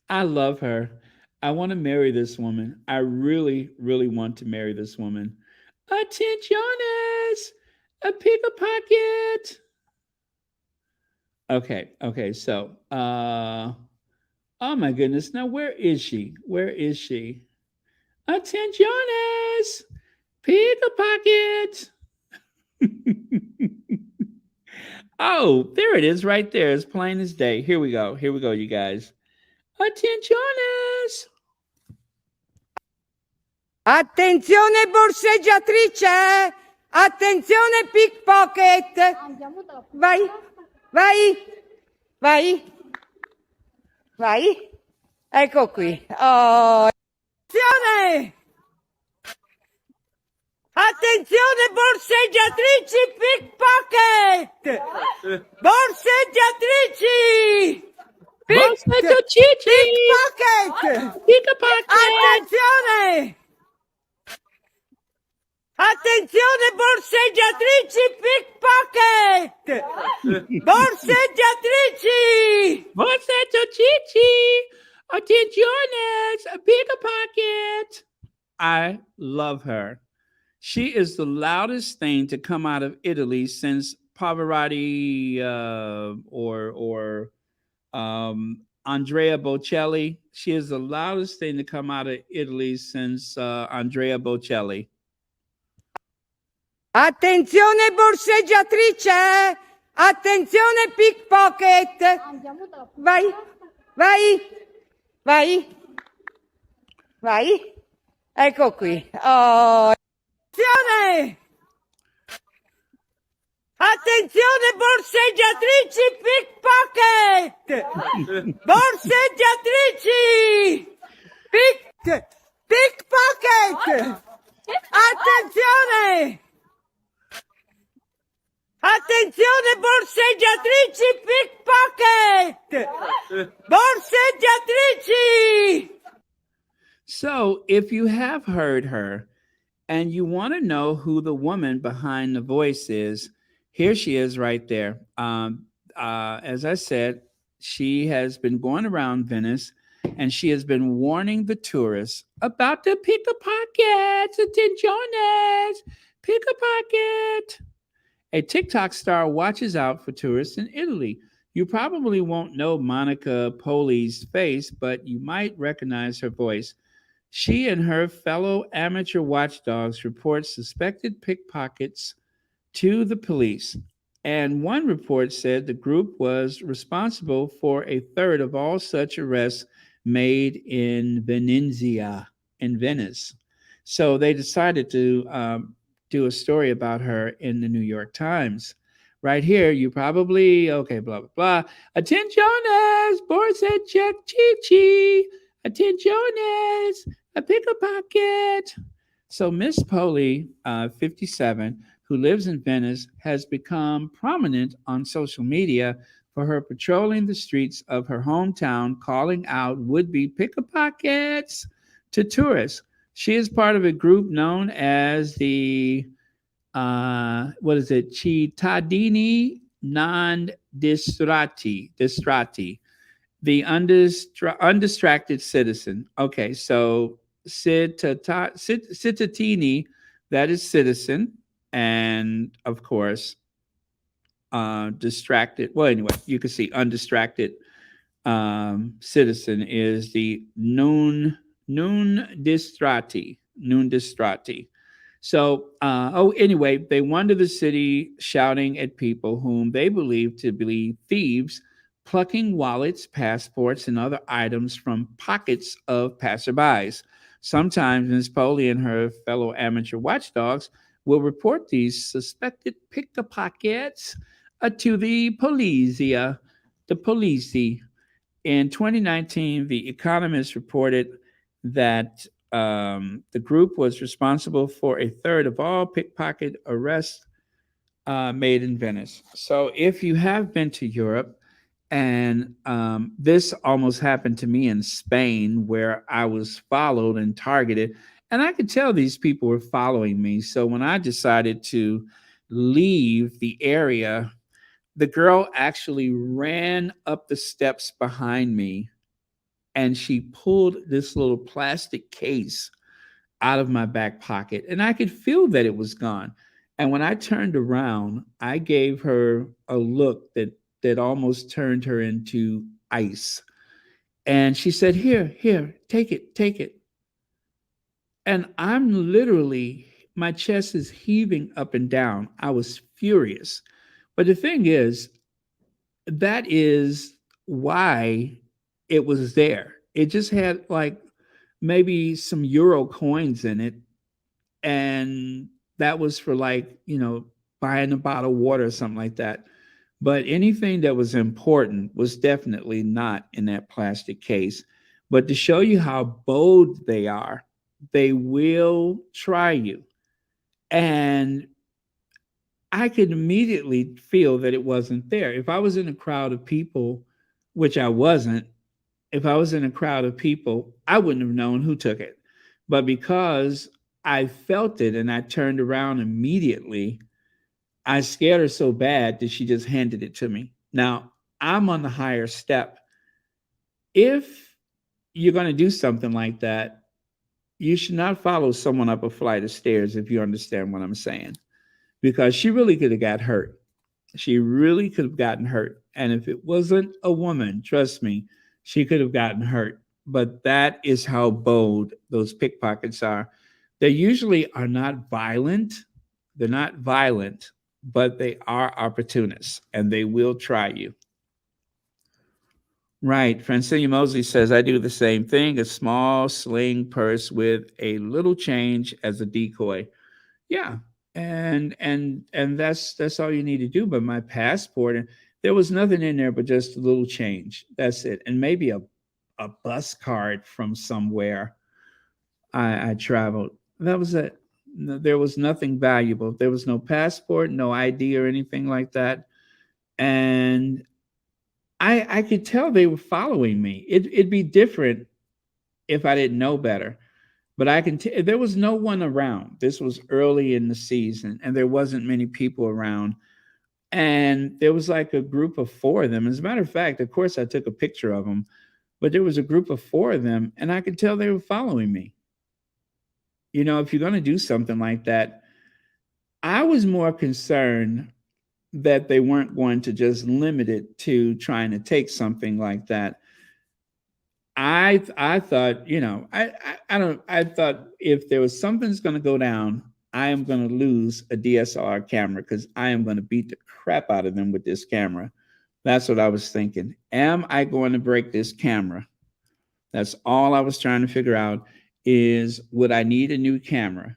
I love her. I want to marry this woman. I really, really want to marry this woman. Attentioners, a pick a pocket. Okay, so oh my goodness. Now where is she? Attentioners, pick a pocket. Oh, there it is right there. It's plain as day. Here we go, you guys. Attentioners. Attenzione borseggiatrice! Attenzione pickpocket! Vai! Ecco qui. Oh. Attenzione! Attenzione borseggiatrici pickpocket! Borseggiatrici! Pickpocket! Attenzione! Attenzione borseggiatrici pickpocket! Borseggiatrici! Attentioners, a pick a pocket. I love her. She is the loudest thing to come out of Italy since Pavarotti or Andrea Bocelli. She is the loudest thing to come out of Italy since Andrea Bocelli. Attenzione borseggiatrice! Attenzione pickpocket! Vai! Ecco qui. Oh. Attenzione! Attenzione borseggiatrici pickpocket! Borseggiatrici! Borseggiatrici pickpocket! Borseggiatrici! So, if you have heard her and you want to know who the woman behind the voice is, here she is right there. As I said, she has been going around Venice and she has been warning the tourists about the pickpockets. Attentiones, pickpocket. A TikTok star watches out for tourists in Italy. You probably won't know Monica Poli's face, but you might recognize her voice. She and her fellow amateur watchdogs report suspected pickpockets to the police. And one report said the group was responsible for a third of all such arrests made in Venezia, in Venice. So they decided to do a story about her in the New York Times. Right here, you probably, okay, blah, blah, blah. Attentiones, Borseggiatrici. Attentiones, a pickpocket. So Miss Poli, 57, who lives in Venice, has become prominent on social media for her patrolling the streets of her hometown, calling out would-be pickpockets to tourists. She is part of a group known as the Cittadini non distrati, the undistracted citizen. Okay, so cittadini, that is citizen, and of course, distracted. Well, anyway, you can see undistracted citizen is the non distrati. So, anyway, they wander the city shouting at people whom they believe to be thieves, plucking wallets, passports, and other items from pockets of passerbys. Sometimes Ms. Poli and her fellow amateur watchdogs will report these suspected pickpockets to the polizia, the police. In 2019, The Economist reported that the group was responsible for a third of all pickpocket arrests made in Venice. So if you have been to Europe, and this almost happened to me in Spain, where I was followed and targeted, and I could tell these people were following me. So when I decided to leave the area, the girl actually ran up the steps behind me and she pulled this little plastic case out of my back pocket and I could feel that it was gone. And when I turned around, I gave her a look that almost turned her into ice. And she said, "Here, take it." And I'm literally, my chest is heaving up and down. I was furious. But the thing is, that is why it was there. It just had like maybe some euro coins in it. And that was for like, buying a bottle of water or something like that. But anything that was important was definitely not in that plastic case. But to show you how bold they are, they will try you. And I could immediately feel that it wasn't there. If I was in a crowd of people, which I wasn't, if I was in a crowd of people, I wouldn't have known who took it. But because I felt it and I turned around immediately, I scared her so bad that she just handed it to me. Now, I'm on the higher step. If you're going to do something like that, you should not follow someone up a flight of stairs, if you understand what I'm saying, because she really could have got hurt. She really could have gotten hurt. And if it wasn't a woman, trust me, she could have gotten hurt. But that is how bold those pickpockets are. They usually are not violent. They're not violent, but they are opportunists and they will try you. Right. Francine Mosley says, I do the same thing, a small sling purse with a little change as a decoy. Yeah. And that's all you need to do. But my passport, and there was nothing in there but just a little change. That's it. And maybe a bus card from somewhere I traveled. That was it. There was nothing valuable. There was no passport, no ID or anything like that. And I could tell they were following me. It'd be different if I didn't know better. But I can tell there was no one around. This was early in the season, and there wasn't many people around. And there was like a group of four of them. As a matter of fact, of course, I took a picture of them, but there was a group of four of them, and I could tell they were following me. You know, if you're going to do something like that, I was more concerned that they weren't going to just limit it to trying to take something like that. I thought, you know, I thought if there was something's going to go down, I am going to lose a DSLR camera because I am going to beat the crap out of them with this camera. That's what I was thinking. Am I going to break this camera? That's all I was trying to figure out is would I need a new camera?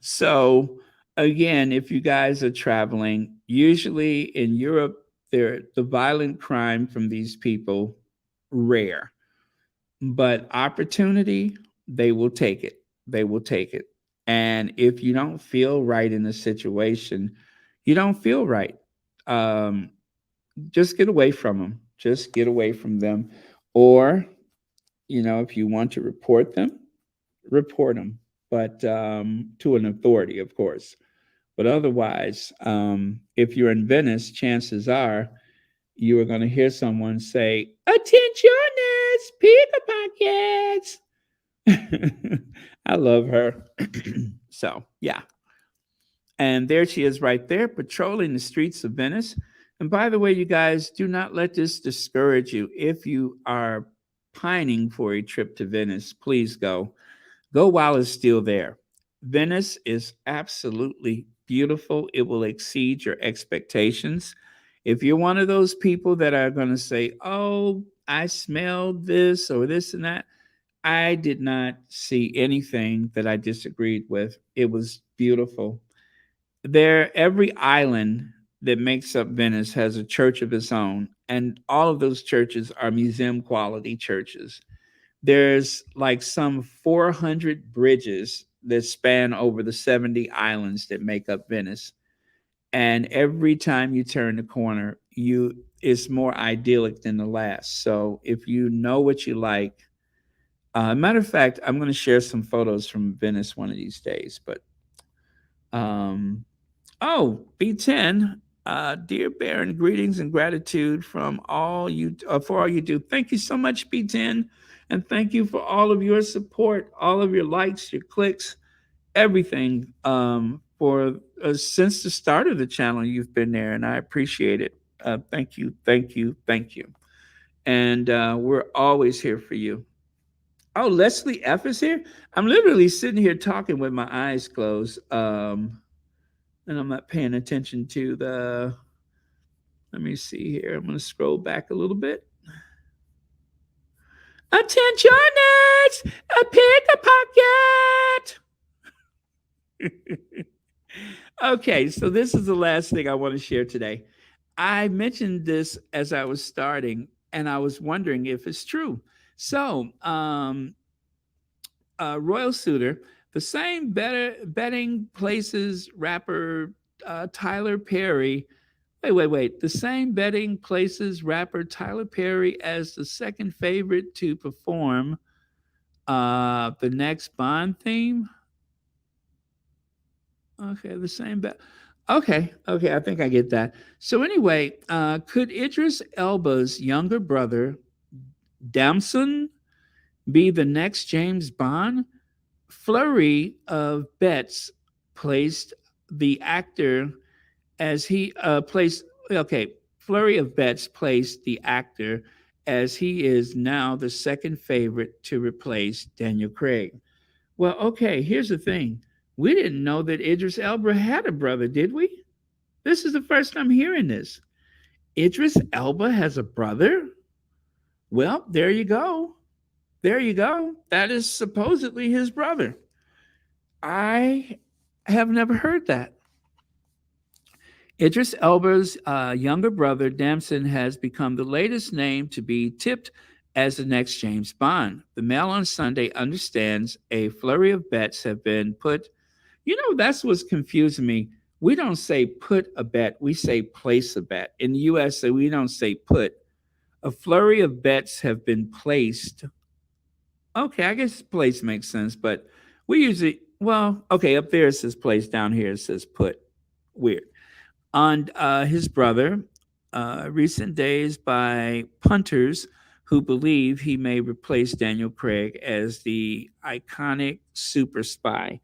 So again, if you guys are traveling, usually in Europe, the violent crime from these people rare, but opportunity, they will take it. They will take it. And if you don't feel right in a situation, you don't feel right. Just get away from them. Just get away from them. Or, you know, if you want to report them, report them, but to an authority, of course. But otherwise, if you're in Venice, chances are you are going to hear someone say, "Attentionist, pickpockets." I love her. So, yeah. And there she is right there, patrolling the streets of Venice. And by the way, you guys, do not let this discourage you. If you are pining for a trip to Venice, please go. Go while it's still there. Venice is absolutely beautiful. It will exceed your expectations. If you're one of those people that are going to say, "Oh, I smelled this or this and that," I did not see anything that I disagreed with. It was beautiful. Every island that makes up Venice has a church of its own, and all of those churches are museum quality churches. There's like some 400 bridges that span over the 70 islands that make up Venice. And every time you turn the corner, it's more idyllic than the last. So if you know what you like, matter of fact, I'm going to share some photos from Venice one of these days. But B10, dear Baron, greetings and gratitude from all you for all you do. Thank you so much, B10. And thank you for all of your support, all of your likes, your clicks, everything for since the start of the channel. You've been there, and I appreciate it. Thank you, thank you, thank you. And we're always here for you. Oh, Leslie F is here. I'm literally sitting here talking with my eyes closed, and I'm not paying attention to the. Let me see here. I'm going to scroll back a little bit. Attention, nerds! A pick a pocket! Okay, so this is the last thing I want to share today. I mentioned this as I was starting, and I was wondering if it's true. So, Royal Suitor, the same betting places rapper Tyler Perry. Wait. The same betting places rapper Tyler Perry as the second favorite to perform the next Bond theme. Okay, the same bet. Okay, I think I get that. So anyway, could Idris Elba's younger brother, Damson, be the next James Bond? Flurry of bets placed the actor as he placed. Okay, flurry of bets placed the actor as he is now the second favorite to replace Daniel Craig. Well, okay, here's the thing. We didn't know that Idris Elba had a brother, did we? This is the first time hearing this. Idris Elba has a brother? Well, there you go. There you go. That is supposedly his brother. I have never heard that. Idris Elba's younger brother, Damson, has become the latest name to be tipped as the next James Bond. The Mail on Sunday understands a flurry of bets have been put, That's what's confusing me. We don't say put a bet, we say place a bet. In the US, we don't say put. A flurry of bets have been placed. Okay, I guess place makes sense, but we usually, well, okay, up there it says place, down here it says put. Weird. On his brother, recent days by punters who believe he may replace Daniel Craig as the iconic super spy.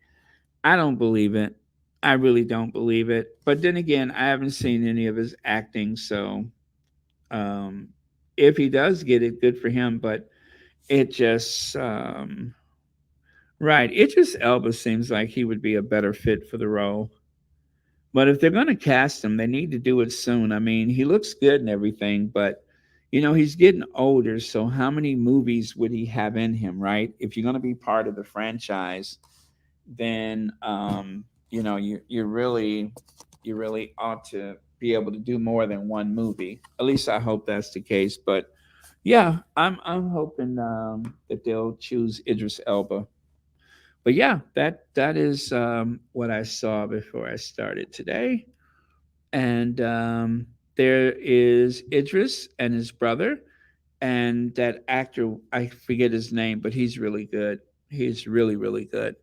I don't believe it. I really don't believe it. But then again, I haven't seen any of his acting, so um, if he does get it, good for him. But it just right. Idris Elba seems like he would be a better fit for the role. But if they're going to cast him, they need to do it soon. I mean, he looks good and everything, but he's getting older. So how many movies would he have in him, right? If you're going to be part of the franchise, then you really ought to be able to do more than one movie. At least I hope that's the case. But yeah, I'm hoping that they'll choose Idris Elba. But yeah, that is what I saw before I started today. And there is Idris and his brother, and that actor, I forget his name, but he's really good. He's really, really good.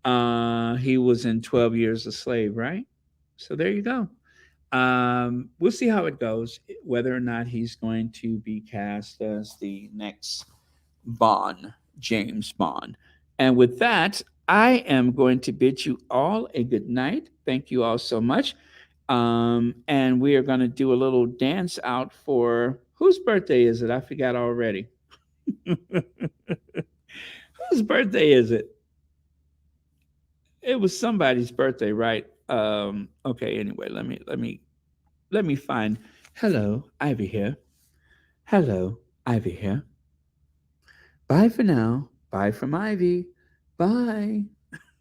He was in 12 Years a Slave, right? So there you go. We'll see how it goes, whether or not he's going to be cast as the next Bond, James Bond. And with that, I am going to bid you all a good night. Thank you all so much. And we are going to do a little dance out for whose birthday is it? I forgot already. Whose birthday is it? It was somebody's birthday, right? Okay, anyway, let me find. Hello, Ivy here. Hello, Ivy here. Bye for now. Bye from Ivy. Bye.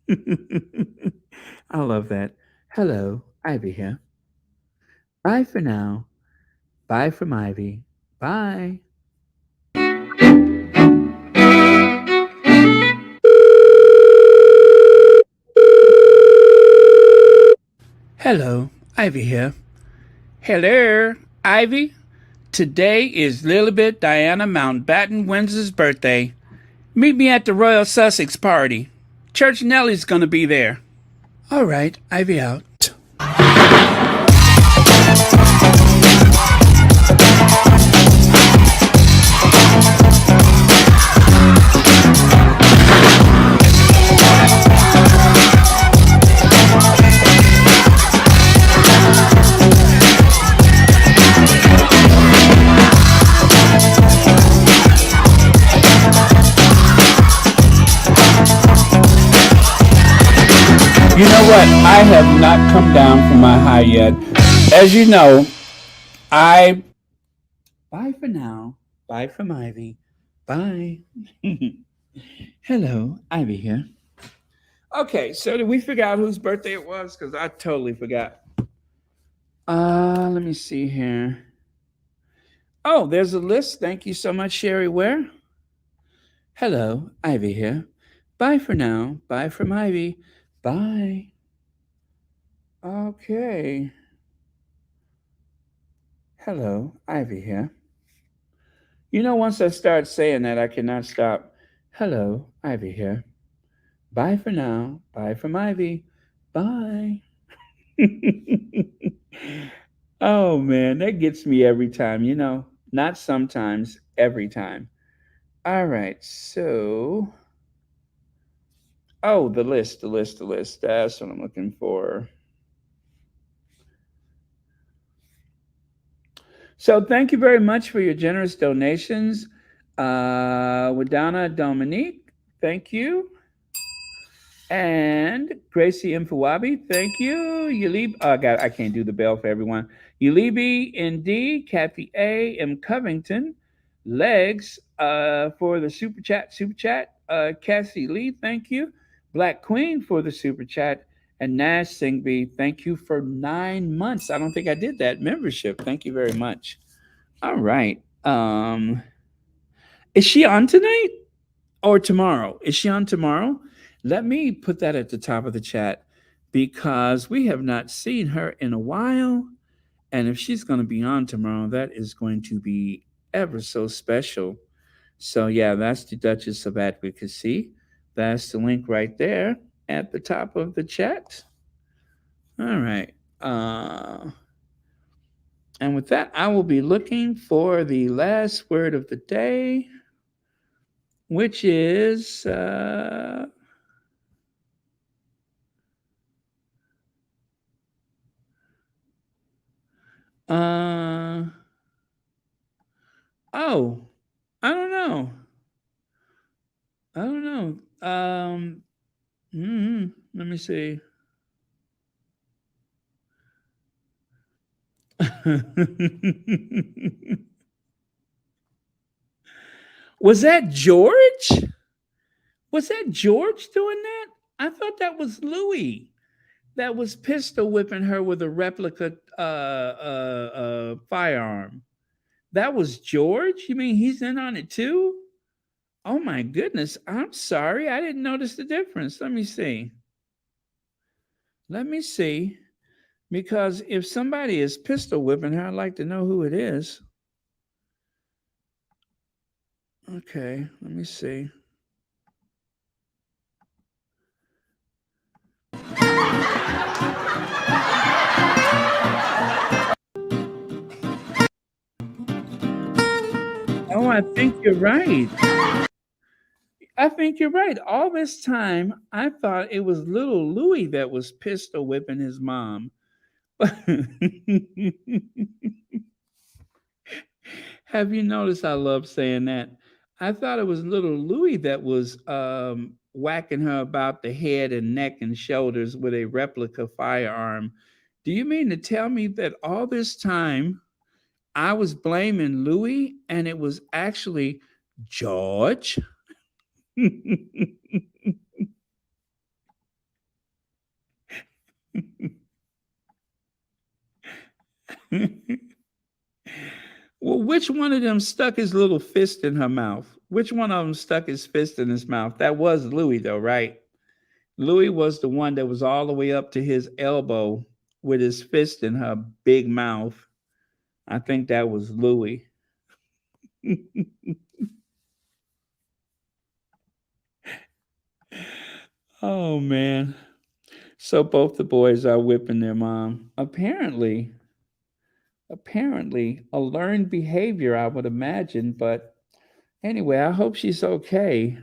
I love that. Hello, Ivy here. Bye for now. Bye from Ivy. Bye. Hello, Ivy here. Hello, Ivy. Today is Lilibet Diana Mountbatten-Windsor's birthday. Meet me at the Royal Sussex party. Church Nellie's gonna be there. All right, Ivy out. You know what? I have not come down from my high yet. As you know, bye for now. Bye from Ivy. Bye. Hello, Ivy here. Okay, so did we figure out whose birthday it was? Because I totally forgot. Let me see here. Oh, there's a list. Thank you so much, Sherry Ware. Hello, Ivy here. Bye for now. Bye from Ivy. Bye. Okay. Hello, Ivy here. Once I start saying that, I cannot stop. Hello, Ivy here. Bye for now. Bye from Ivy. Bye. Oh, man, that gets me every time, Not sometimes, every time. All right, so. Oh, the list. That's what I'm looking for. So thank you very much for your generous donations. Wadana Dominique, thank you. And Gracie Mfawabi, thank you. Yulib, I can't do the bell for everyone. Yulibi ND, Kathy A, M. Covington, Legs for the super chat. Cassie Lee, thank you. Black Queen for the super chat. And Nash Singby, thank you for 9 months. I don't think I did that membership. Thank you very much. All right. Is she on tonight or tomorrow? Is she on tomorrow? Let me put that at the top of the chat. because we have not seen her in a while. And if she's going to be on tomorrow, that is going to be ever so special. So, yeah, that's the Duchess of Advocacy. That's the link right there at the top of the chat. All right. And with that, I will be looking for the last word of the day, which is oh, I don't know. I don't know. Let me see. Was that George? Was that George doing that? I thought that was Louis that was pistol whipping her with a replica firearm. That was George? You mean he's in on it too? Oh my goodness. I'm sorry. I didn't notice the difference. Let me see. Let me see. Because if somebody is pistol whipping her, I'd like to know who it is. Okay, let me see. Oh, I think you're right. I think you're right. All this time, I thought it was little Louis that was pistol whipping his mom. Have you noticed I love saying that? I thought it was little Louis that was whacking her about the head and neck and shoulders with a replica firearm. Do you mean to tell me that all this time I was blaming Louis and it was actually George? Well, which one of them stuck his little fist in her mouth? Which one of them stuck his fist in his mouth? That was Louis, though, right? Louis was the one that was all the way up to his elbow with his fist in her big mouth. I think that was Louis. Oh, man. So both the boys are whipping their mom. Apparently, a learned behavior, I would imagine. But anyway, I hope she's okay.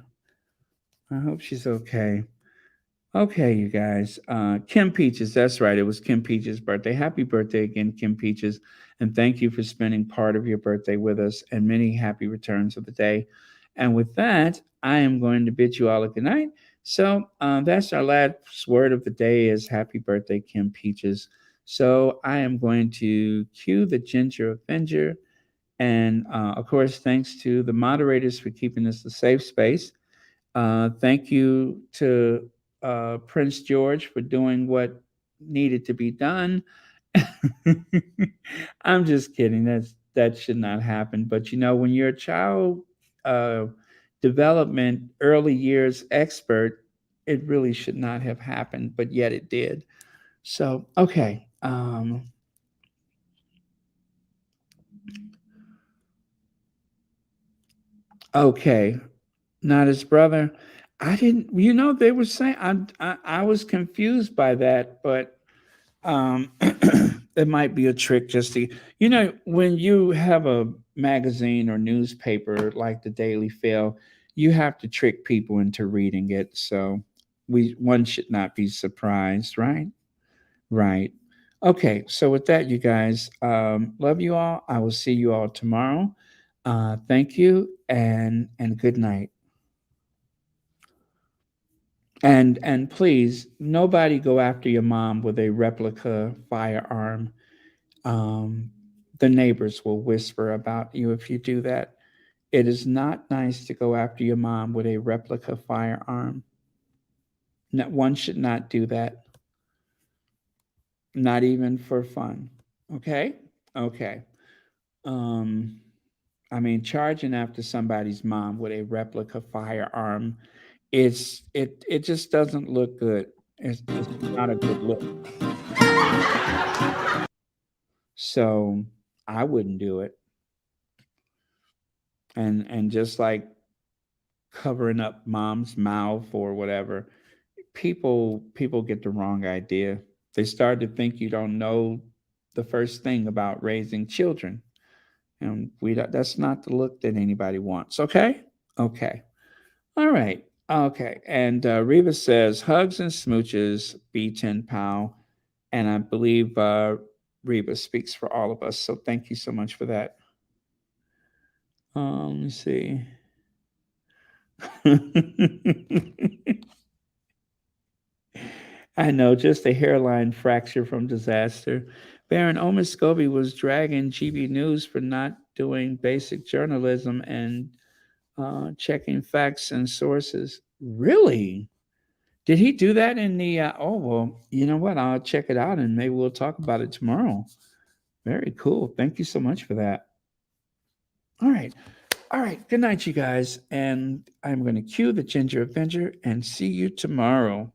I hope she's okay. Okay, you guys. Kim Peaches, that's right. It was Kim Peaches' birthday. Happy birthday again, Kim Peaches. And thank you for spending part of your birthday with us and many happy returns of the day. And with that, I am going to bid you all a good night. So that's our last word of the day is happy birthday, Kim Peaches. So I am going to cue the Ginger Avenger. And of course, thanks to the moderators for keeping this a safe space. Thank you to Prince George for doing what needed to be done. I'm just kidding. That should not happen. But you know, when you're a child uh, development early years expert, it really should not have happened, but yet it did. So okay. Okay, not his brother. I didn't. You know, they were saying I was confused by that, but it might be a trick just to when you have a magazine or newspaper like the Daily Fail, you have to trick people into reading it. So one should not be surprised, right? Right. Okay. So with that, you guys, love you all. I will see you all tomorrow. Thank you and good night. And please, nobody go after your mom with a replica firearm. Um, the neighbors will whisper about you if you do that. It is not nice to go after your mom with a replica firearm. No, one should not do that, not even for fun. Okay? Okay. Um, I mean, charging after somebody's mom with a replica firearm, it just doesn't look good. It's not a good look. So I wouldn't do it. And just like covering up mom's mouth or whatever, people get the wrong idea. They start to think you don't know the first thing about raising children. And that's not the look that anybody wants. Okay? Okay. All right. Okay. And Reva says hugs and smooches, B10 pal. And I believe Reba speaks for all of us. So thank you so much for that. Let me see. I know, just a hairline fracture from disaster. Baron Omiscovi was dragging GB News for not doing basic journalism and checking facts and sources. Really? Did he do that in the? Oh well, you know what? I'll check it out and maybe we'll talk about it tomorrow. Very cool. Thank you so much for that. All right. All right. Good night, you guys. And I'm going to cue the Ginger Avenger and see you tomorrow.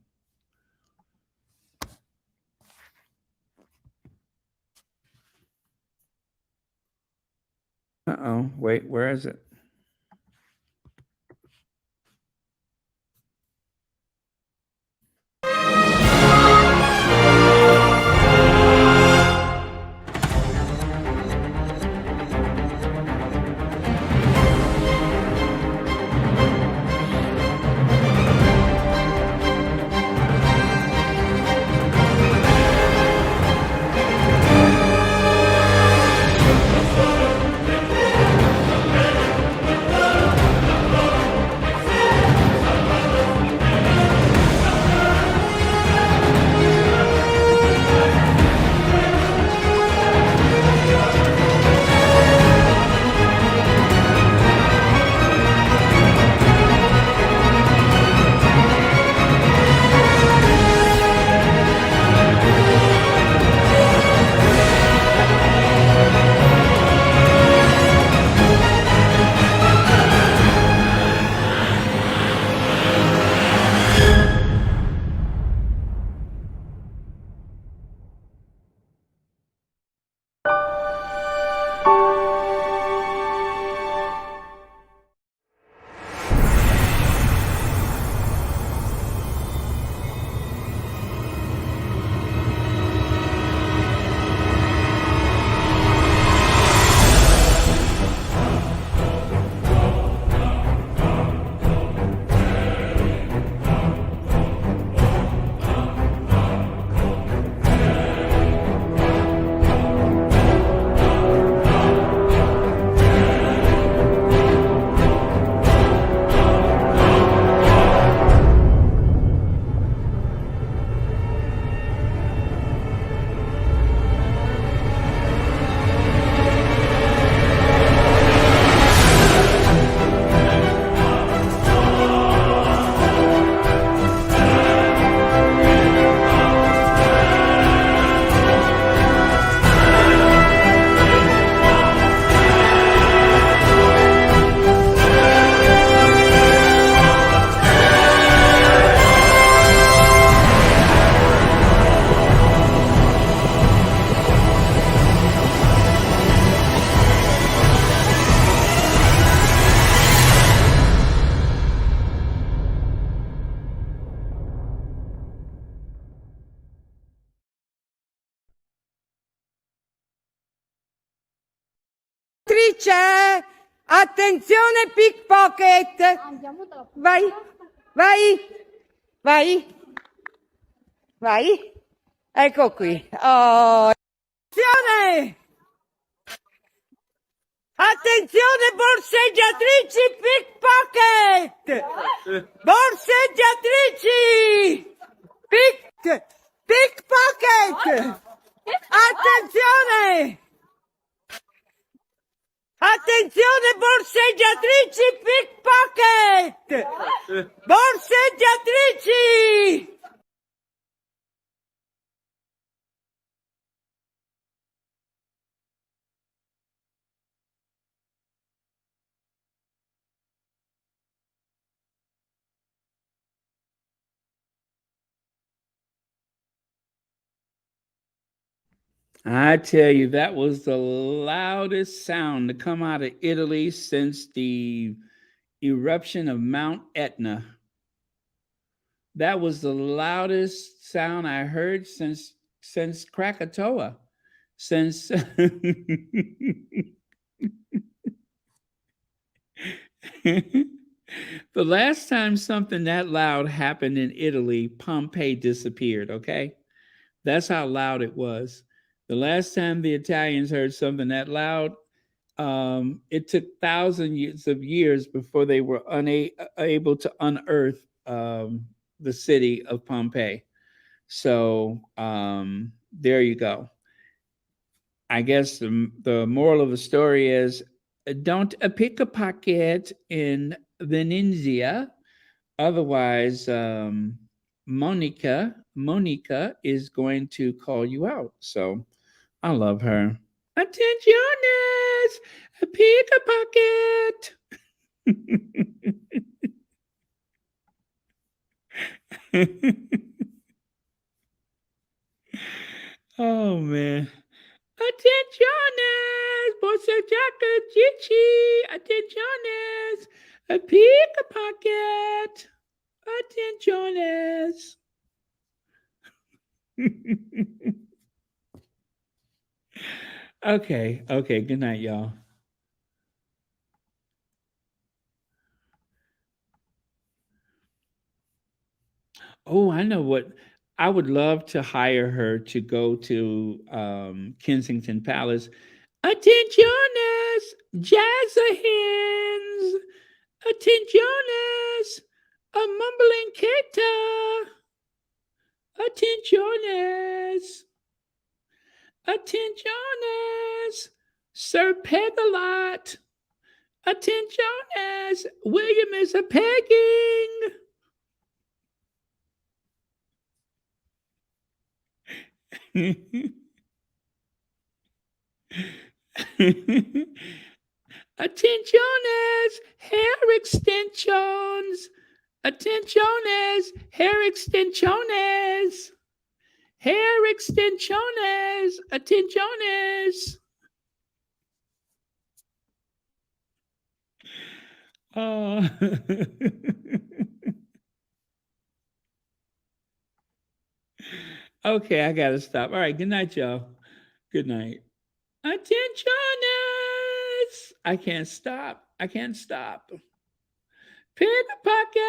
Uh-oh. Wait, where is it? Attenzione, attenzione pickpocket. Vai, vai, vai, vai. Ecco qui. Oh, attenzione. Attenzione borseggiatrici pickpocket. Borseggiatrici. Pickpocket. Attenzione. Attenzione borseggiatrici pickpocket! Borseggiatrici! I tell you, that was the loudest sound to come out of Italy since the eruption of Mount Etna. That was the loudest sound I heard since Krakatoa. Since the last time something that loud happened in Italy, Pompeii disappeared, okay? That's how loud it was. The last time the Italians heard something that loud, it took thousands of years before they were able to unearth the city of Pompeii. So there you go. I guess the moral of the story is don't pick a pocket in Venezia. Otherwise, Monica is going to call you out. So I love her. Attentiones, pick a pocket. Oh man. Attentiones, Bosajaka Chichi, attentiones, a pick a pocket. Attentiones. Okay, good night, y'all. Oh, I know what. I would love to hire her to go to Kensington Palace. Attentiones, jazz hands. Attentiones, a mumbling keta. Attentiones, attentiones, Sir Pegalot. Attentiones, William is a pegging. Attentiones, hair extensions. Attentiones, hair extensiones. Hair extensiones. Attentiones. Oh. Okay, I gotta stop. All right, good night, y'all. Good night. Attentiones. I can't stop. Pick a pocket.